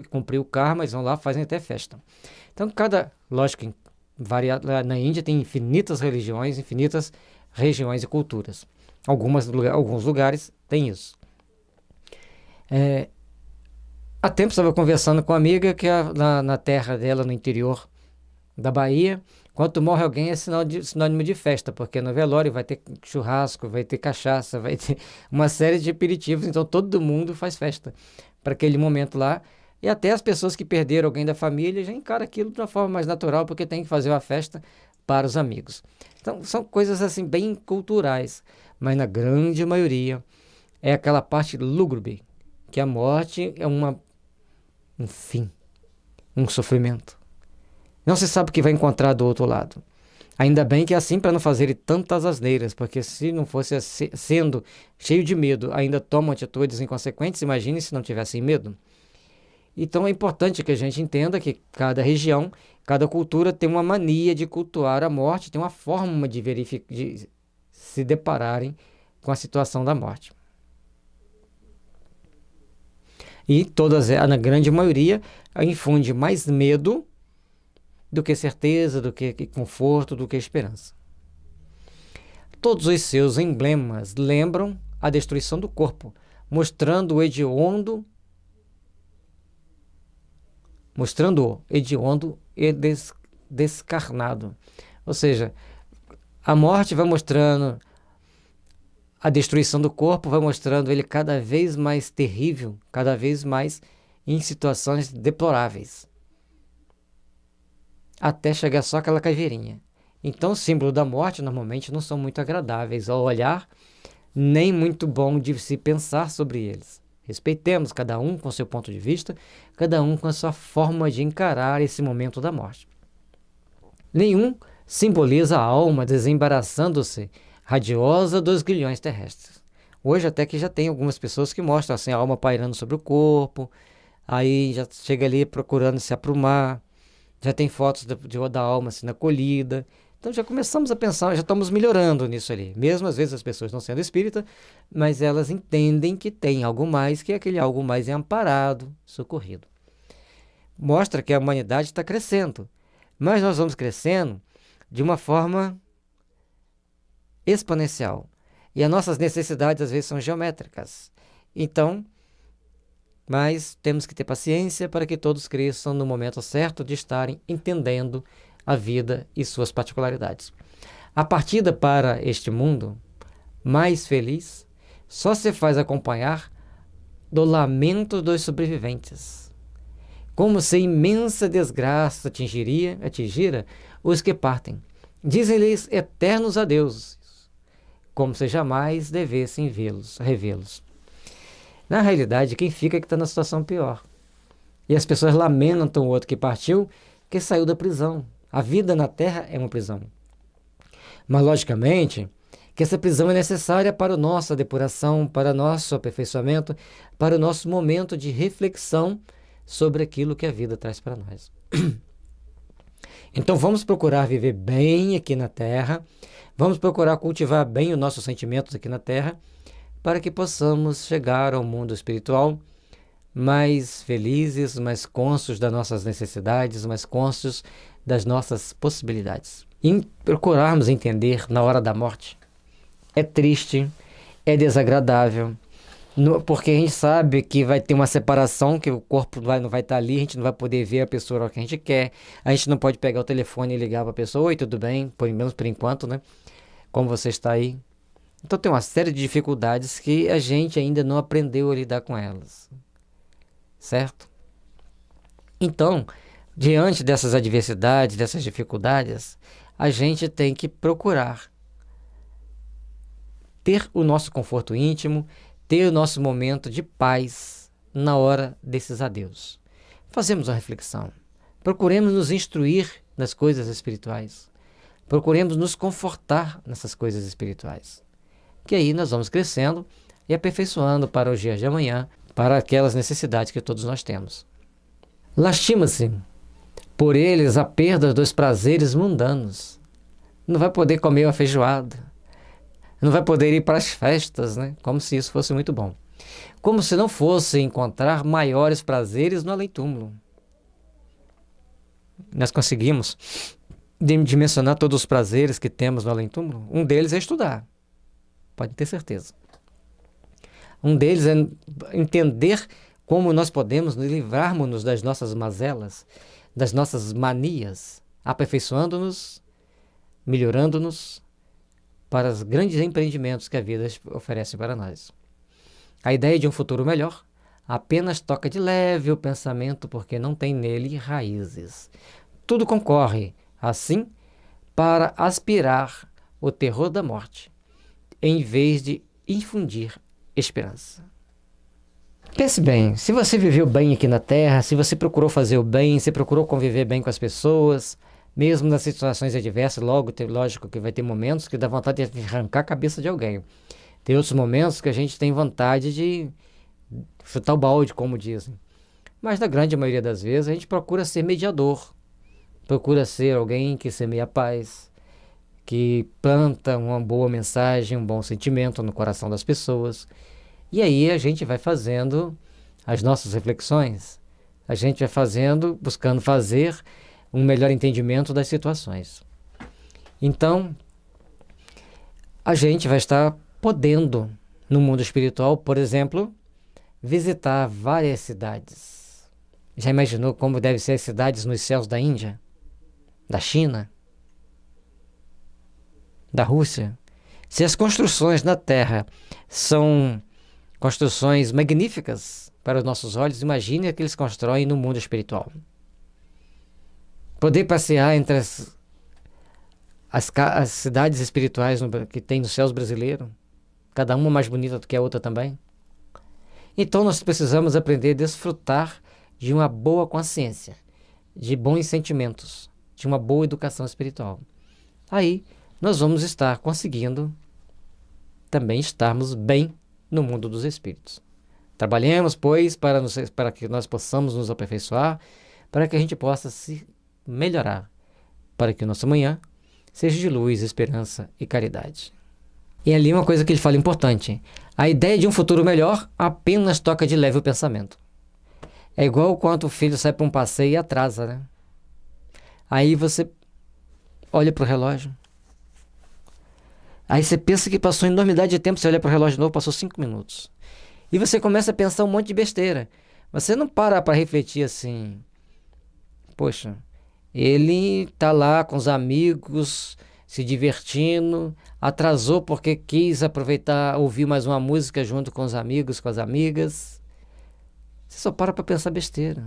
cumpriu o karma, eles vão lá, fazem até festa. Então, lógico, na Índia tem infinitas religiões, infinitas regiões e culturas. Alguns lugares têm isso. Há tempo estava conversando com uma amiga que na terra dela, no interior da Bahia, quando morre alguém é sinônimo de festa, porque no velório vai ter churrasco, vai ter cachaça, vai ter uma série de aperitivos, então todo mundo faz festa para aquele momento lá, e até as pessoas que perderam alguém da família já encaram aquilo de uma forma mais natural, porque tem que fazer uma festa para os amigos. Então são coisas assim bem culturais, mas na grande maioria é aquela parte lúgubre, que a morte é um fim, um sofrimento. Não se sabe o que vai encontrar do outro lado. Ainda bem que é assim para não fazerem tantas asneiras, porque se não fosse sendo cheio de medo, ainda tomam atitudes inconsequentes, imagine se não tivessem medo. Então é importante que a gente entenda que cada região, cada cultura tem uma mania de cultuar a morte, tem uma forma de se depararem com a situação da morte. E na grande maioria, infunde mais medo do que certeza, do que conforto, do que esperança. Todos os seus emblemas lembram a destruição do corpo, mostrando-o hediondo e descarnado. Ou seja, a morte vai mostrando a destruição do corpo, vai mostrando ele cada vez mais terrível, cada vez mais em situações deploráveis, até chegar só aquela caveirinha. Então, o símbolo da morte normalmente não são muito agradáveis ao olhar, nem muito bom de se pensar sobre eles. Respeitemos cada um com seu ponto de vista, cada um com a sua forma de encarar esse momento da morte. Nenhum simboliza a alma desembaraçando-se radiosa dos grilhões terrestres. Hoje até que já tem algumas pessoas que mostram assim, a alma pairando sobre o corpo, aí já chega ali procurando se aprumar, já tem fotos da alma sendo acolhida. Então já começamos a pensar, já estamos melhorando nisso ali. Mesmo às vezes as pessoas não sendo espírita, mas elas entendem que tem algo mais, que aquele algo mais é amparado, socorrido. Mostra que a humanidade está crescendo, mas nós vamos crescendo de uma forma exponencial. E as nossas necessidades às vezes são geométricas. Então, mas temos que ter paciência para que todos cresçam no momento certo de estarem entendendo a vida e suas particularidades. A partida para este mundo mais feliz só se faz acompanhar do lamento dos sobreviventes, como se imensa desgraça atingira os que partem. Dizem-lhes eternos adeuses, como se jamais devessem revê-los. Na realidade, quem fica é que está na situação pior. E as pessoas lamentam o outro que partiu, que saiu da prisão. A vida na Terra é uma prisão. Mas, logicamente, que essa prisão é necessária para a nossa depuração, para o nosso aperfeiçoamento, para o nosso momento de reflexão sobre aquilo que a vida traz para nós. Então, vamos procurar viver bem aqui na Terra, vamos procurar cultivar bem os nossos sentimentos aqui na Terra, para que possamos chegar ao mundo espiritual mais felizes, mais conscientes das nossas necessidades, mais conscientes das nossas possibilidades. E procurarmos entender na hora da morte. É triste, é desagradável, porque a gente sabe que vai ter uma separação, que o corpo não vai estar ali, a gente não vai poder ver a pessoa que a gente quer, a gente não pode pegar o telefone e ligar para a pessoa: oi, tudo bem? Pelo menos por enquanto, né? Como você está aí? Então tem uma série de dificuldades que a gente ainda não aprendeu a lidar com elas. Certo? Então, diante dessas adversidades, dessas dificuldades, a gente tem que procurar ter o nosso conforto íntimo, ter o nosso momento de paz na hora desses adeus. Fazemos uma reflexão. Procuremos nos instruir nas coisas espirituais. Procuremos nos confortar nessas coisas espirituais. Que aí nós vamos crescendo e aperfeiçoando para os dias de amanhã, para aquelas necessidades que todos nós temos. Lastima-se por eles a perda dos prazeres mundanos. Não vai poder comer uma feijoada, não vai poder ir para as festas, né? Como se isso fosse muito bom. Como se não fosse encontrar maiores prazeres no além-túmulo. Nós conseguimos dimensionar todos os prazeres que temos no além-túmulo? Um deles é estudar, pode ter certeza. Um deles é entender como nós podemos nos livrarmos das nossas mazelas, das nossas manias, aperfeiçoando-nos, melhorando-nos para os grandes empreendimentos que a vida oferece para nós. A ideia de um futuro melhor apenas toca de leve o pensamento, porque não tem nele raízes. Tudo concorre, assim, para aspirar o terror da morte, em vez de infundir esperança. Pense bem, se você viveu bem aqui na Terra, se você procurou fazer o bem, se procurou conviver bem com as pessoas, mesmo nas situações adversas, lógico que vai ter momentos que dá vontade de arrancar a cabeça de alguém. Tem outros momentos que a gente tem vontade de chutar o balde, como dizem. Mas na grande maioria das vezes a gente procura ser mediador, procura ser alguém que semeia a paz, que planta uma boa mensagem, um bom sentimento no coração das pessoas. E aí a gente vai fazendo as nossas reflexões, a gente vai fazendo, buscando fazer um melhor entendimento das situações. Então, a gente vai estar podendo, no mundo espiritual, por exemplo, visitar várias cidades. Já imaginou como devem ser as cidades nos céus da Índia, da China, da Rússia? Se as construções na Terra são construções magníficas para os nossos olhos, imagine o que eles constroem no mundo espiritual. Poder passear entre as cidades espirituais que tem nos céus brasileiros, cada uma mais bonita do que a outra também. Então nós precisamos aprender a desfrutar de uma boa consciência, de bons sentimentos, de uma boa educação espiritual. Aí nós vamos estar conseguindo também estarmos bem no mundo dos espíritos. Trabalhemos, pois, para que nós possamos nos aperfeiçoar, para que a gente possa se melhorar, para que o nosso amanhã seja de luz, esperança e caridade. E ali uma coisa que ele fala importante: a ideia de um futuro melhor apenas toca de leve o pensamento. É igual quando o filho sai para um passeio e atrasa, né? Aí você olha para o relógio. Aí você pensa que passou enormidade de tempo, você olha para o relógio de novo, passou 5 minutos. E você começa a pensar um monte de besteira. Você não para refletir assim: poxa, ele está lá com os amigos, se divertindo, atrasou porque quis aproveitar, ouvir mais uma música junto com os amigos, com as amigas. Você só para pensar besteira.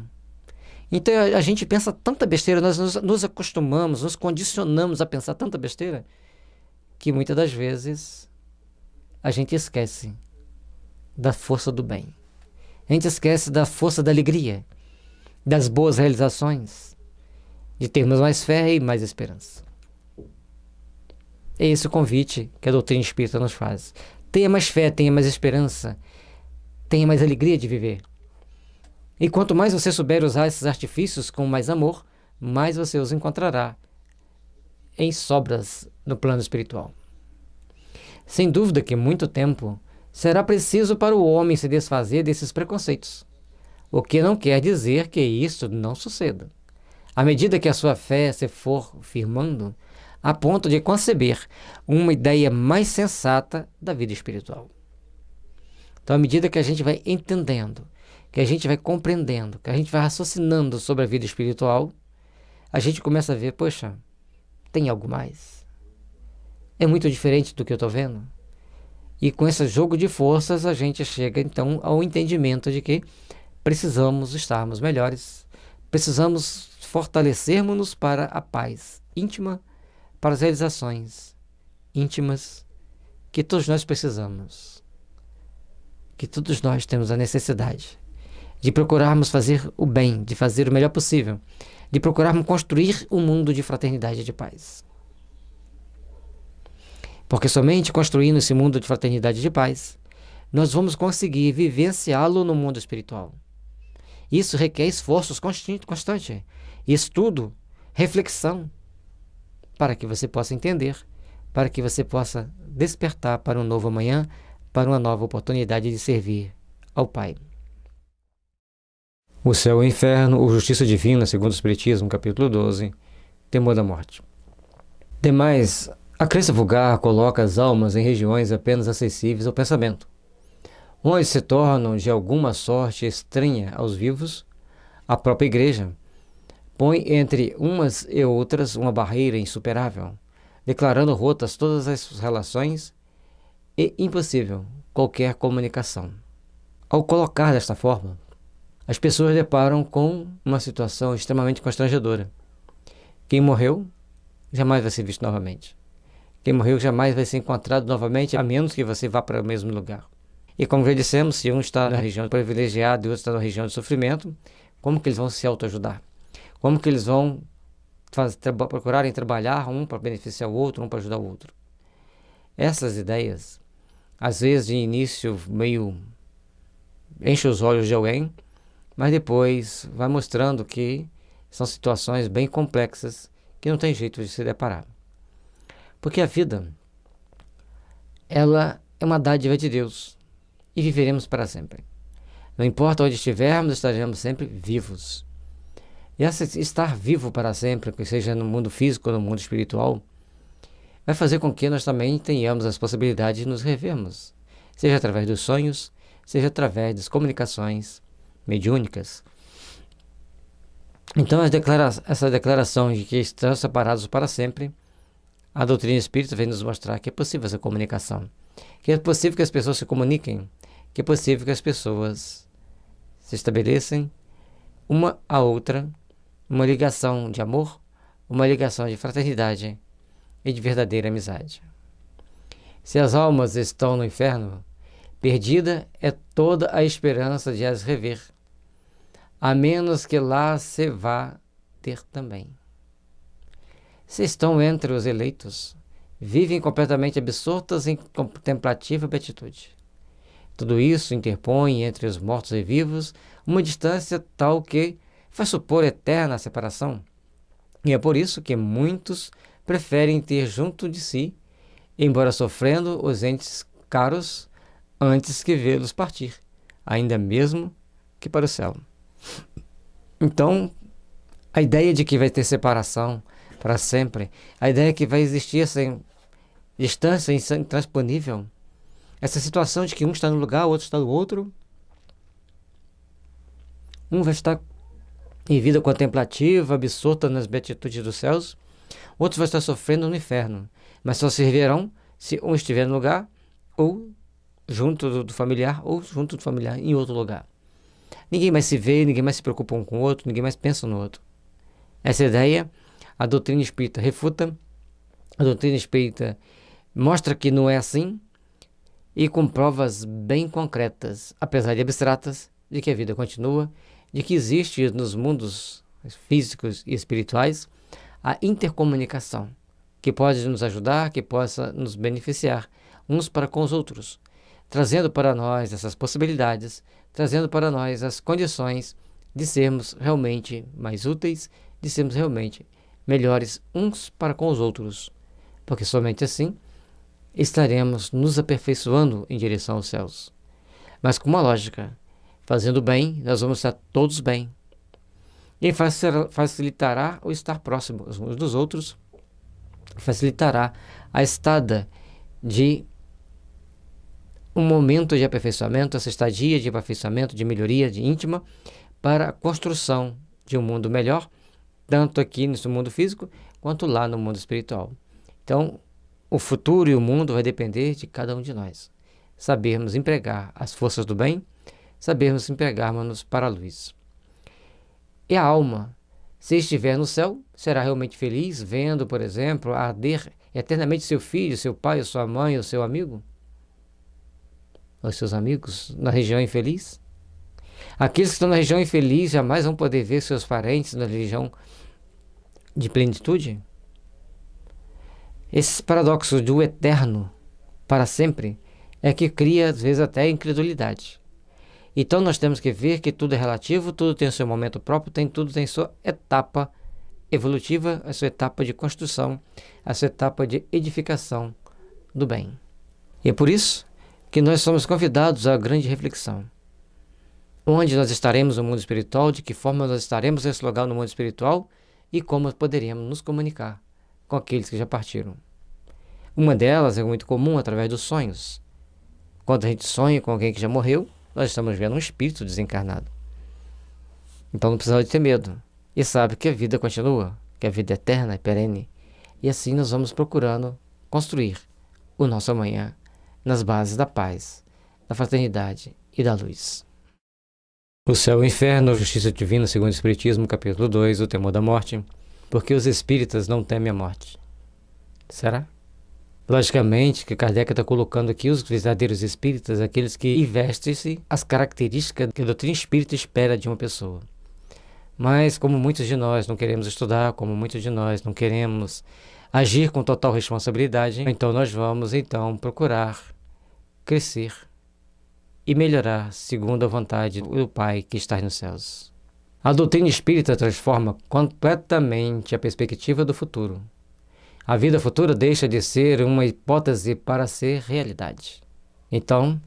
Então a gente pensa tanta besteira, nós nos acostumamos, nos condicionamos a pensar tanta besteira, que muitas das vezes a gente esquece da força do bem. A gente esquece da força da alegria, das boas realizações, de termos mais fé e mais esperança. É esse o convite que a doutrina espírita nos faz. Tenha mais fé, tenha mais esperança, tenha mais alegria de viver. E quanto mais você souber usar esses artifícios com mais amor, mais você os encontrará em sobras no plano espiritual. Sem dúvida que muito tempo será preciso para o homem se desfazer desses preconceitos, o que não quer dizer que isso não suceda. À medida que a sua fé se for firmando, a ponto de conceber uma ideia mais sensata da vida espiritual. Então, à medida que a gente vai entendendo, que a gente vai compreendendo, que a gente vai raciocinando sobre a vida espiritual, a gente começa a ver, poxa, tem algo mais. É muito diferente do que eu estou vendo. E com esse jogo de forças, a gente chega então ao entendimento de que precisamos estarmos melhores, precisamos fortalecermos-nos para a paz íntima, para as realizações íntimas que todos nós precisamos, que todos nós temos a necessidade de procurarmos fazer o bem, de fazer o melhor possível, de procurarmos construir um mundo de fraternidade e de paz. Porque somente construindo esse mundo de fraternidade e de paz, nós vamos conseguir vivenciá-lo no mundo espiritual. Isso requer esforços constantes, estudo, reflexão, para que você possa entender, para que você possa despertar para um novo amanhã, para uma nova oportunidade de servir ao Pai. O céu e o inferno, ou justiça divina, segundo o Espiritismo, capítulo 12, temor da morte. Demais, a crença vulgar coloca as almas em regiões apenas acessíveis ao pensamento, onde se tornam de alguma sorte estranha aos vivos. A própria Igreja põe entre umas e outras uma barreira insuperável, declarando rotas todas as relações e impossível qualquer comunicação. Ao colocar desta forma, as pessoas deparam com uma situação extremamente constrangedora. Quem morreu jamais vai ser visto novamente. Quem morreu jamais vai ser encontrado novamente, a menos que você vá para o mesmo lugar. E como já dissemos, se um está na região privilegiada e outro está na região de sofrimento, como que eles vão se autoajudar? Como que eles vão procurarem trabalhar um para beneficiar o outro, um para ajudar o outro? Essas ideias, às vezes de início meio enche os olhos de alguém, mas depois vai mostrando que são situações bem complexas que não tem jeito de se deparar. Porque a vida, ela é uma dádiva de Deus e viveremos para sempre. Não importa onde estivermos, estaremos sempre vivos. E estar vivo para sempre, que seja no mundo físico ou no mundo espiritual, vai fazer com que nós também tenhamos as possibilidades de nos revermos, seja através dos sonhos, seja através das comunicações mediúnicas. Então, essa declaração de que estamos separados para sempre, a doutrina espírita vem nos mostrar que é possível essa comunicação, que é possível que as pessoas se comuniquem, que é possível que as pessoas se estabeleçam uma à outra, uma ligação de amor, uma ligação de fraternidade e de verdadeira amizade. Se as almas estão no inferno, perdida é toda a esperança de as rever, a menos que lá se vá ter também. Se estão entre os eleitos, vivem completamente absortas em contemplativa beatitude. Tudo isso interpõe entre os mortos e vivos uma distância tal que faz supor eterna separação. E é por isso que muitos preferem ter junto de si, embora sofrendo os entes caros, antes que vê-los partir, ainda mesmo que para o céu. Então, a ideia de que vai ter separação para sempre, a ideia que vai existir essa distância intransponível, essa situação de que um está no lugar, o outro está no outro, um vai estar em vida contemplativa, absorta nas beatitudes dos céus, outros vai estar sofrendo no inferno, mas só se reverão se um estiver no lugar, ou junto do familiar, ou junto do familiar em outro lugar. Ninguém mais se vê, ninguém mais se preocupa um com o outro, ninguém mais pensa no outro. Essa ideia, a doutrina espírita refuta, a doutrina espírita mostra que não é assim, e com provas bem concretas, apesar de abstratas, de que a vida continua, de que existe nos mundos físicos e espirituais a intercomunicação, que pode nos ajudar, que possa nos beneficiar uns para com os outros, trazendo para nós essas possibilidades, trazendo para nós as condições de sermos realmente mais úteis, de sermos realmente melhores uns para com os outros, porque somente assim estaremos nos aperfeiçoando em direção aos céus. Mas com uma lógica, fazendo bem, nós vamos estar todos bem. E facilitará o estar próximos uns dos outros, facilitará a estada de um momento de aperfeiçoamento, essa estadia de aperfeiçoamento, de melhoria, de íntima, para a construção de um mundo melhor, tanto aqui nesse mundo físico, quanto lá no mundo espiritual. Então, o futuro e o mundo vai depender de cada um de nós. Sabermos empregar as forças do bem, sabermos empregarmos-nos para a luz. E a alma, se estiver no céu, será realmente feliz vendo, por exemplo, arder eternamente seu filho, seu pai, sua mãe ou seu amigo? Os seus amigos na região infeliz? Aqueles que estão na região infeliz jamais vão poder ver seus parentes na região de plenitude? Esse paradoxo do eterno para sempre é que cria, às vezes, até incredulidade. Então nós temos que ver que tudo é relativo, tudo tem o seu momento próprio, tudo tem sua etapa evolutiva, a sua etapa de construção, a sua etapa de edificação do bem. E é por isso que nós somos convidados à grande reflexão. Onde nós estaremos no mundo espiritual, de que forma nós estaremos nesse lugar no mundo espiritual e como poderemos nos comunicar com aqueles que já partiram. Uma delas é muito comum através dos sonhos. Quando a gente sonha com alguém que já morreu, nós estamos vendo um espírito desencarnado. Então não precisa de ter medo. E sabe que a vida continua, que a vida é eterna e perene. E assim nós vamos procurando construir o nosso amanhã nas bases da paz, da fraternidade e da luz. O céu e o inferno, a justiça divina segundo o Espiritismo, capítulo 2, o temor da morte. Porque os espíritas não temem a morte. Será? Logicamente que Kardec está colocando aqui os verdadeiros espíritas, aqueles que investem-se as características que a doutrina espírita espera de uma pessoa. Mas como muitos de nós não queremos estudar, como muitos de nós não queremos agir com total responsabilidade, então nós vamos procurar crescer e melhorar segundo a vontade do Pai que está nos céus. A doutrina espírita transforma completamente a perspectiva do futuro. A vida futura deixa de ser uma hipótese para ser realidade. Então,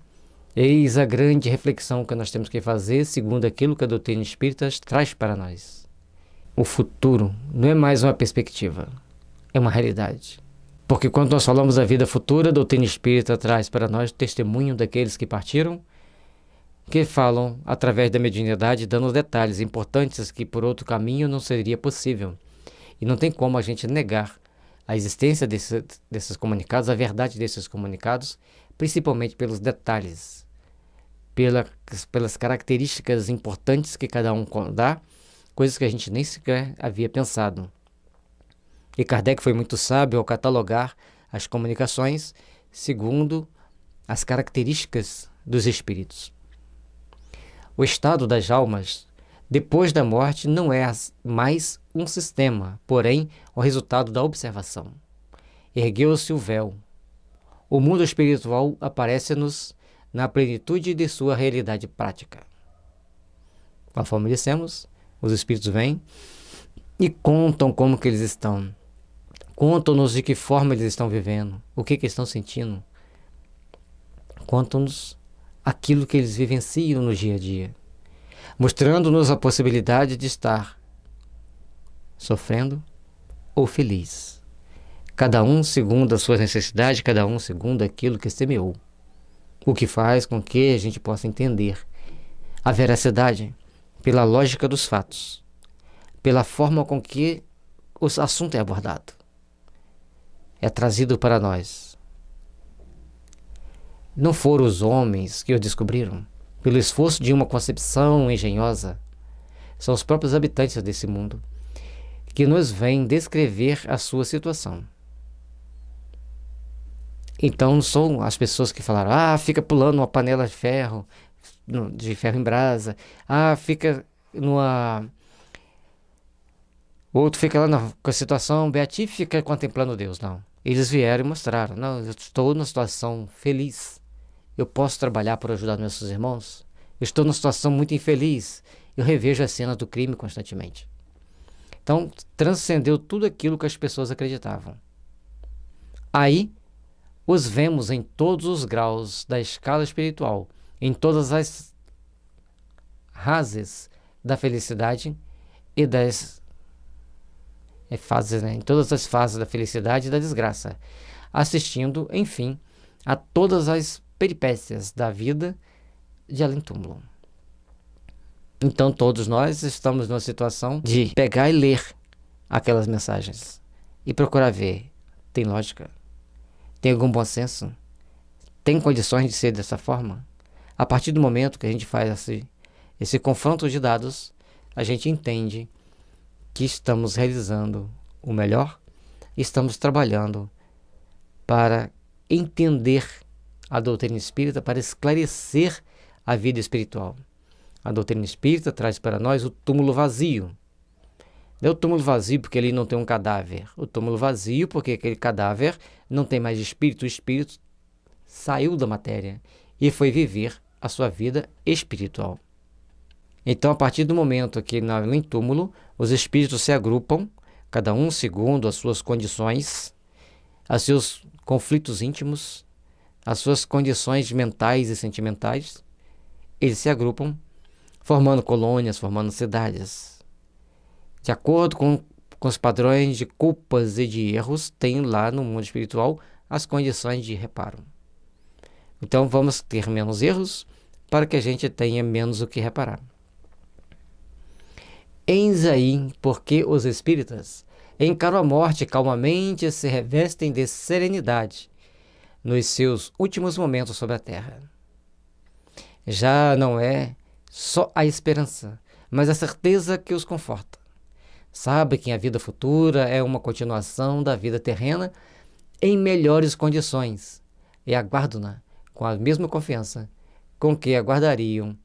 eis a grande reflexão que nós temos que fazer segundo aquilo que a doutrina espírita traz para nós. O futuro não é mais uma perspectiva, é uma realidade. Porque quando nós falamos da vida futura, a doutrina espírita traz para nós o testemunho daqueles que partiram, que falam através da mediunidade, dando detalhes importantes que por outro caminho não seria possível. E não tem como a gente negar a existência desses comunicados, a verdade desses comunicados, principalmente pelos detalhes, pelas características importantes que cada um dá, coisas que a gente nem sequer havia pensado. E Kardec foi muito sábio ao catalogar as comunicações segundo as características dos espíritos. O estado das almas, depois da morte, não é mais um sistema, porém, o resultado da observação. Ergueu-se o véu. O mundo espiritual aparece-nos na plenitude de sua realidade prática. Conforme dissemos, os espíritos vêm e contam como que eles estão. Contam-nos de que forma eles estão vivendo, o que estão sentindo. Contam-nos aquilo que eles vivenciam no dia a dia, mostrando-nos a possibilidade de estar sofrendo ou feliz. Cada um segundo as suas necessidades, cada um segundo aquilo que semeou. O que faz com que a gente possa entender a veracidade pela lógica dos fatos, pela forma com que o assunto é abordado, é trazido para nós. Não foram os homens que o descobriram, pelo esforço de uma concepção engenhosa. São os próprios habitantes desse mundo que nos vêm descrever a sua situação. Então são as pessoas que falaram, fica pulando uma panela de ferro em brasa, fica numa... O outro fica lá com a situação beatífica contemplando Deus. Não. Eles vieram e mostraram, não, eu estou numa situação feliz, eu posso trabalhar por ajudar meus irmãos, eu estou numa situação muito infeliz, eu revejo a cena do crime constantemente. Então, transcendeu tudo aquilo que as pessoas acreditavam. Aí, os vemos em todos os graus da escala espiritual, em todas as rases da felicidade e das fases, em todas as fases da felicidade e da desgraça, assistindo, enfim, a todas as peripécias da vida de além-túmulo. Então todos nós estamos numa situação de pegar e ler aquelas mensagens e procurar ver, tem lógica? Tem algum bom senso? Tem condições de ser dessa forma? A partir do momento que a gente faz esse confronto de dados, a gente entende que estamos realizando o melhor, estamos trabalhando para entender a doutrina espírita, para esclarecer a vida espiritual. A doutrina espírita traz para nós o túmulo vazio. Não é o túmulo vazio porque ele não tem um cadáver. O túmulo vazio porque aquele cadáver não tem mais espírito. O espírito saiu da matéria e foi viver a sua vida espiritual. Então, a partir do momento que no além-túmulo, os espíritos se agrupam, cada um segundo as suas condições, os seus conflitos íntimos, as suas condições mentais e sentimentais, eles se agrupam, formando colônias, formando cidades. De acordo com os padrões de culpas e de erros, tem lá no mundo espiritual as condições de reparo. Então vamos ter menos erros para que a gente tenha menos o que reparar. Eis aí porque os espíritas encaram a morte calmamente e se revestem de serenidade nos seus últimos momentos sobre a terra. Já não é só a esperança, mas a certeza que os conforta. Sabe que a vida futura é uma continuação da vida terrena em melhores condições e aguardam-na com a mesma confiança com que aguardariam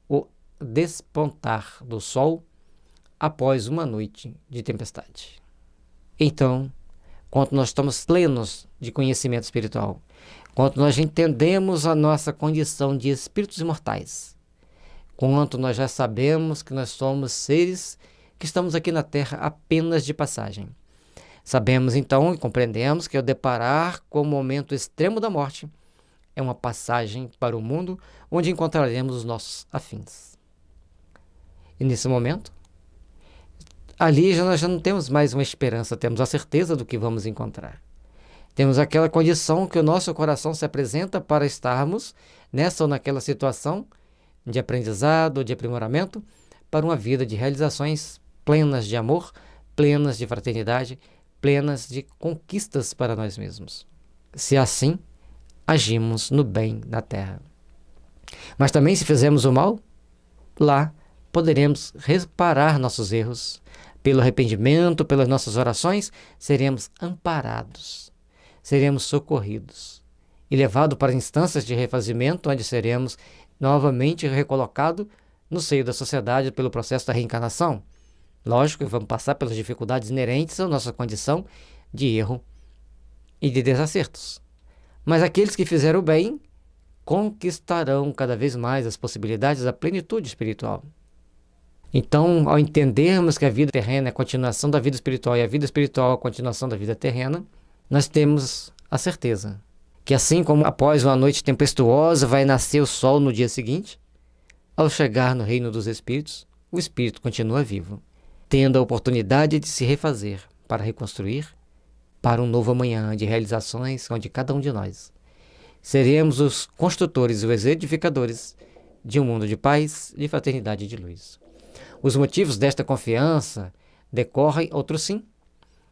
o despontar do sol após uma noite de tempestade. Então, quando nós estamos plenos de conhecimento espiritual, quando nós entendemos a nossa condição de espíritos imortais, quanto nós já sabemos que nós somos seres que estamos aqui na Terra apenas de passagem. Sabemos então e compreendemos que ao deparar com o momento extremo da morte, é uma passagem para o mundo onde encontraremos os nossos afins. E nesse momento, ali nós já não temos mais uma esperança, temos a certeza do que vamos encontrar. Temos aquela condição que o nosso coração se apresenta para estarmos nessa ou naquela situação de aprendizado, de aprimoramento, para uma vida de realizações plenas de amor, plenas de fraternidade, plenas de conquistas para nós mesmos. Se assim, agimos no bem na terra. Mas também se fizermos o mal, lá poderemos reparar nossos erros. Pelo arrependimento, pelas nossas orações, seremos amparados, seremos socorridos e levados para instâncias de refazimento, onde seremos novamente recolocados no seio da sociedade pelo processo da reencarnação. Lógico que vamos passar pelas dificuldades inerentes à nossa condição de erro e de desacertos. Mas aqueles que fizeram o bem conquistarão cada vez mais as possibilidades da plenitude espiritual. Então, ao entendermos que a vida terrena é a continuação da vida espiritual e a vida espiritual é a continuação da vida terrena, nós temos a certeza que assim como após uma noite tempestuosa vai nascer o sol no dia seguinte, ao chegar no reino dos espíritos, o espírito continua vivo, tendo a oportunidade de se refazer para reconstruir para um novo amanhã de realizações onde cada um de nós seremos os construtores e os edificadores de um mundo de paz, de fraternidade e de luz. Os motivos desta confiança decorrem, outros sim,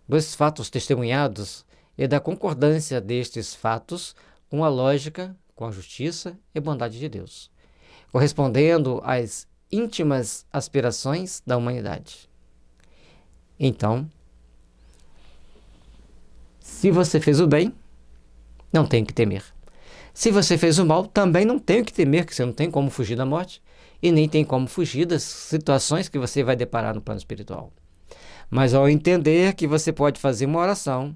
dos fatos testemunhados e da concordância destes fatos com a lógica, com a justiça e bondade de Deus, correspondendo às íntimas aspirações da humanidade. Então, se você fez o bem, Não tem o que temer. Se você fez o mal, também não tem o que temer, que você não tem como fugir da morte e nem tem como fugir das situações que você vai deparar no plano espiritual. Mas ao entender que você pode fazer uma oração,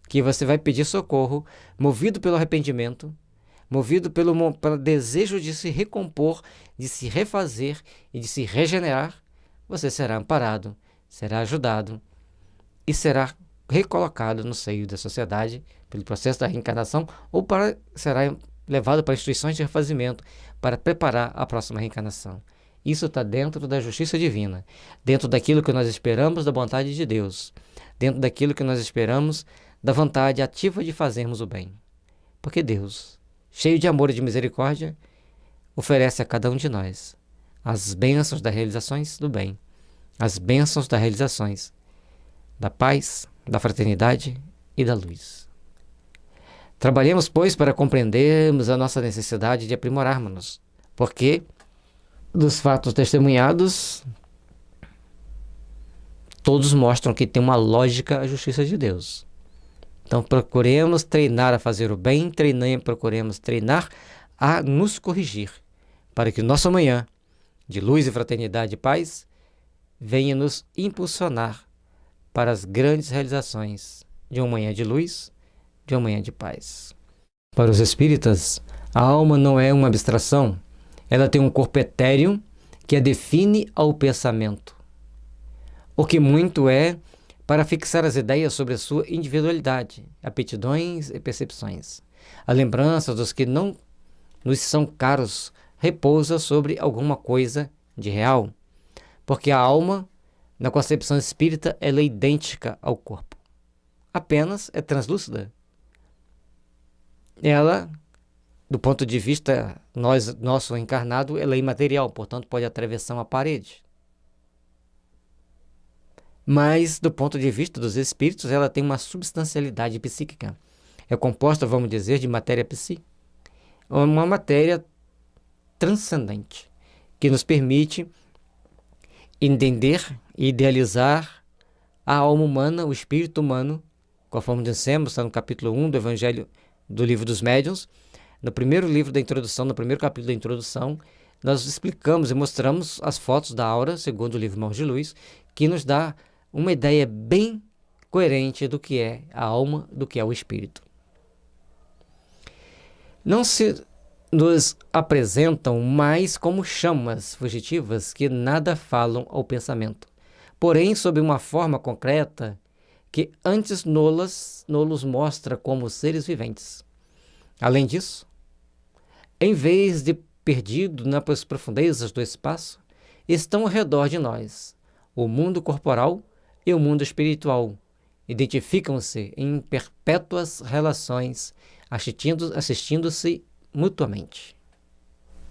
que você vai pedir socorro, movido pelo arrependimento, movido pelo desejo de se recompor, de se refazer e de se regenerar, você será amparado, será ajudado e será recolocado no seio da sociedade pelo processo da reencarnação ou será levado para instituições de refazimento para preparar a próxima reencarnação. Isso está dentro da justiça divina, dentro daquilo que nós esperamos da vontade de Deus, dentro daquilo que nós esperamos da vontade ativa de fazermos o bem. Porque Deus, cheio de amor e de misericórdia, oferece a cada um de nós as bênçãos das realizações do bem, as bênçãos das realizações da paz, da fraternidade e da luz. Trabalhemos, pois, para compreendermos a nossa necessidade de aprimorarmos-nos, porque dos fatos testemunhados, todos mostram que tem uma lógica a justiça de Deus. Então procuremos treinar a fazer o bem, procuremos treinar a nos corrigir, para que o nosso amanhã, de luz e fraternidade e paz, venha nos impulsionar para as grandes realizações de uma manhã de luz, de uma manhã de paz. Para os espíritas, a alma não é uma abstração, ela tem um corpo etéreo que a define ao pensamento, o que muito é para fixar as ideias sobre a sua individualidade, aptidões e percepções. A lembrança dos que não nos são caros repousa sobre alguma coisa de real, porque a alma, na concepção espírita, ela é idêntica ao corpo, apenas é translúcida. Ela, do ponto de vista nosso encarnado, ela é imaterial, portanto pode atravessar uma parede. Mas, do ponto de vista dos espíritos, ela tem uma substancialidade psíquica. É composta, vamos dizer, de matéria psí. Uma matéria transcendente, que nos permite entender e idealizar a alma humana, o espírito humano, conforme dissemos, está no capítulo 1 do Evangelho do Livro dos Médiuns. No primeiro livro da introdução, no primeiro capítulo da introdução, nós explicamos e mostramos as fotos da aura, segundo o livro Mãos de Luz, que nos dá uma ideia bem coerente do que é a alma, do que é o espírito. Não se nos apresentam mais como chamas fugitivas que nada falam ao pensamento, porém sob uma forma concreta que antes nos mostra como seres viventes. Além disso, em vez de perdido nas profundezas do espaço, estão ao redor de nós o mundo corporal e o mundo espiritual. Identificam-se em perpétuas relações, assistindo-se mutuamente.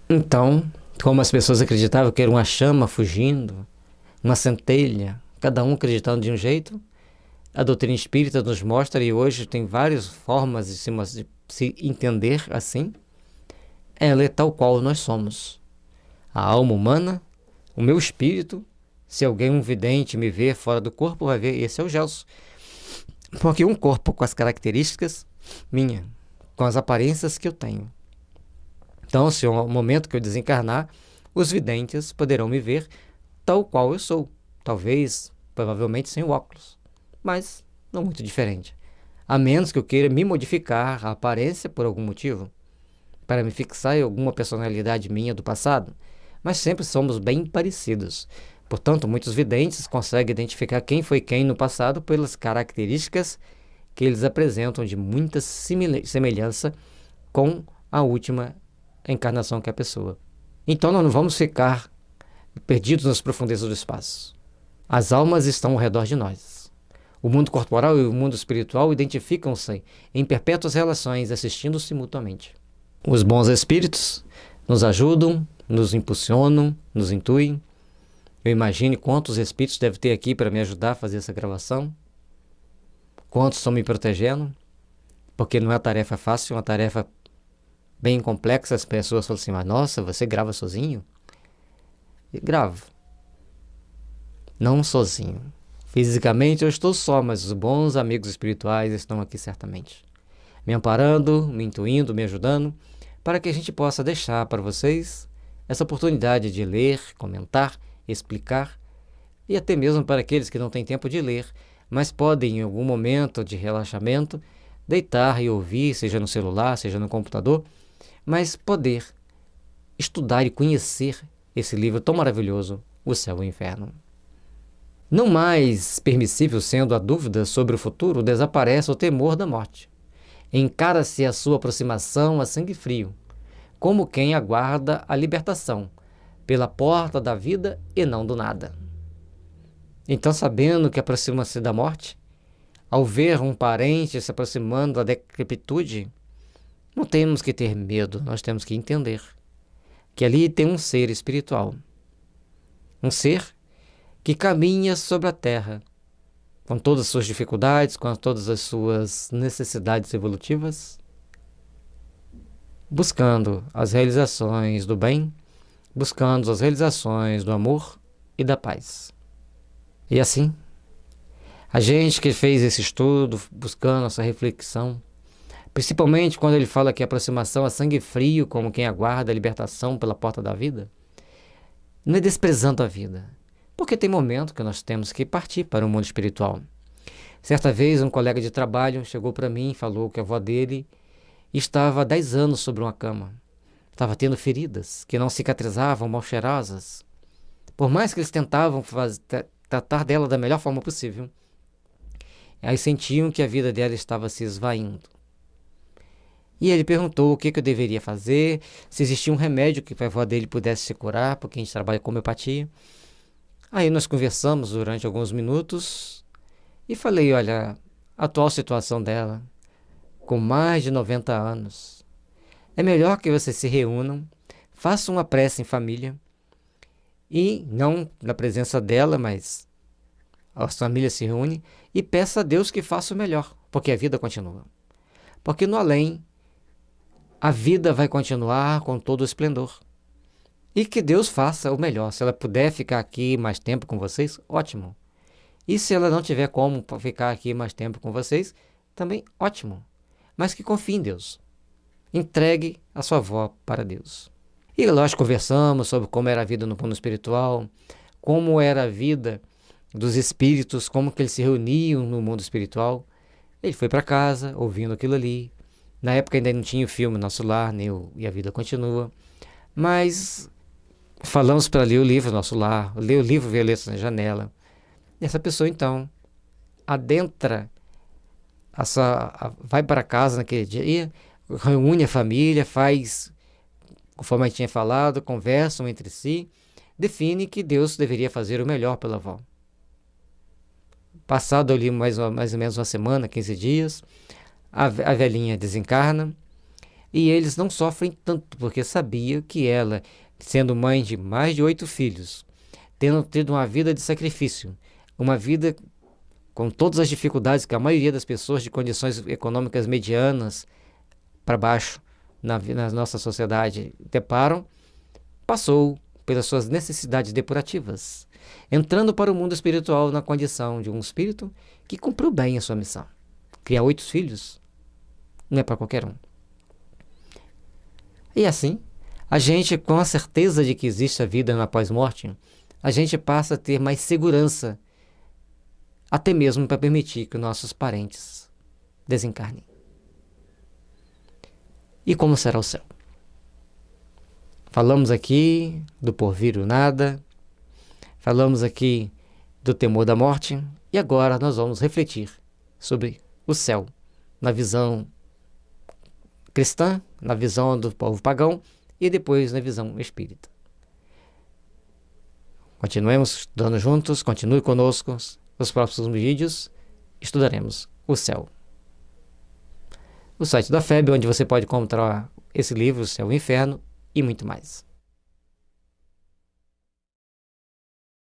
Então, como as pessoas acreditavam que era uma chama fugindo, uma centelha, cada um acreditando de um jeito, a doutrina espírita nos mostra, e hoje tem várias formas de se entender assim, ela é tal qual nós somos. A alma humana, o meu espírito. Se alguém, um vidente, me ver fora do corpo, vai ver, esse é o Gelson. Porque um corpo com as características minhas, com as aparências que eu tenho. Então, se no momento que eu desencarnar, os videntes poderão me ver tal qual eu sou. Talvez, provavelmente sem óculos, mas não muito diferente. A menos que eu queira me modificar a aparência por algum motivo, para me fixar em alguma personalidade minha do passado. Mas sempre somos bem parecidos. Portanto, muitos videntes conseguem identificar quem foi quem no passado pelas características que eles apresentam de muita semelhança com a última encarnação que é a pessoa. Então, nós não vamos ficar perdidos nas profundezas do espaço. As almas estão ao redor de nós. O mundo corporal e o mundo espiritual identificam-se em perpétuas relações, assistindo-se mutuamente. Os bons espíritos nos ajudam, nos impulsionam, nos intuem. Eu imagino quantos espíritos deve ter aqui para me ajudar a fazer essa gravação. Quantos estão me protegendo, porque não é uma tarefa fácil, é uma tarefa bem complexa. As pessoas falam assim, mas nossa, você grava sozinho? Eu gravo. Não sozinho. Fisicamente eu estou só, mas os bons amigos espirituais estão aqui certamente. me amparando, me intuindo, me ajudando, para que a gente possa deixar para vocês essa oportunidade de ler, comentar, explicar, e até mesmo para aqueles que não têm tempo de ler, mas podem, em algum momento de relaxamento, deitar e ouvir, seja no celular, seja no computador, mas poder estudar e conhecer esse livro tão maravilhoso, O Céu e o Inferno. Não mais permissível sendo a dúvida sobre o futuro, desaparece o temor da morte. Encara-se a sua aproximação a sangue frio, como quem aguarda a libertação, pela porta da vida e não do nada. Então, sabendo que aproxima-se da morte, ao ver um parente se aproximando da decrepitude, não temos que ter medo, nós temos que entender que ali tem um ser espiritual. Um ser que caminha sobre a terra, com todas as suas dificuldades, com todas as suas necessidades evolutivas, buscando as realizações do bem, buscando as realizações do amor e da paz. E assim, a gente que fez esse estudo, buscando essa reflexão, principalmente quando ele fala que a aproximação a sangue frio, como quem aguarda a libertação pela porta da vida, não é desprezando a vida, porque tem momento que nós temos que partir para o mundo espiritual. Certa vez, um colega de trabalho chegou para mim e falou que a avó dele estava há 10 anos sobre uma cama. Estava tendo feridas que não cicatrizavam, mal cheirosas. Por mais que eles tentavam tratar dela da melhor forma possível, aí sentiam que a vida dela estava se esvaindo. E ele perguntou o que eu deveria fazer, se existia um remédio que a avó dele pudesse se curar, porque a gente trabalha com homeopatia. Aí nós conversamos durante alguns minutos e falei, olha, a atual situação dela, com mais de 90 anos, é melhor que vocês se reúnam, façam uma prece em família, e não na presença dela, mas a família se reúne e peça a Deus que faça o melhor, porque a vida continua. Porque no além, a vida vai continuar com todo o esplendor. E que Deus faça o melhor. Se ela puder ficar aqui mais tempo com vocês, ótimo. E se ela não tiver como ficar aqui mais tempo com vocês, também ótimo. Mas que confie em Deus. Entregue a sua avó para Deus. E nós conversamos sobre como era a vida no mundo espiritual, como era a vida dos espíritos, como que eles se reuniam no mundo espiritual. Ele foi para casa, ouvindo aquilo ali. Na época ainda não tinha o filme Nosso Lar, nem E a Vida Continua. Mas falamos para ler o livro Nosso Lar, ler o livro Violetas na Janela. E essa pessoa, então, adentra, vai para casa naquele dia, reúne a família, faz, conforme a gente tinha falado, conversam entre si, define que Deus deveria fazer o melhor pela avó. Passado ali mais ou menos uma semana, 15 dias, a velhinha desencarna e eles não sofrem tanto, porque sabia que ela, sendo mãe de mais de 8 filhos, tendo tido uma vida de sacrifício, uma vida com todas as dificuldades que a maioria das pessoas de condições econômicas medianas para baixo na nossa sociedade deparam, passou pelas suas necessidades depurativas, entrando para o mundo espiritual na condição de um espírito que cumpriu bem a sua missão. Criar 8 filhos não é para qualquer um. E assim, a gente, com a certeza de que existe a vida após morte, a gente passa a ter mais segurança, até mesmo para permitir que nossos parentes desencarnem. E como será o céu? Falamos aqui do porvir o nada, falamos aqui do temor da morte, e agora nós vamos refletir sobre o céu, na visão cristã, na visão do povo pagão e depois na visão espírita. Continuemos estudando juntos, continue conosco. Nos próximos vídeos estudaremos o céu. O site da FEB, onde você pode encontrar esse livro, O Céu e o Inferno, e muito mais.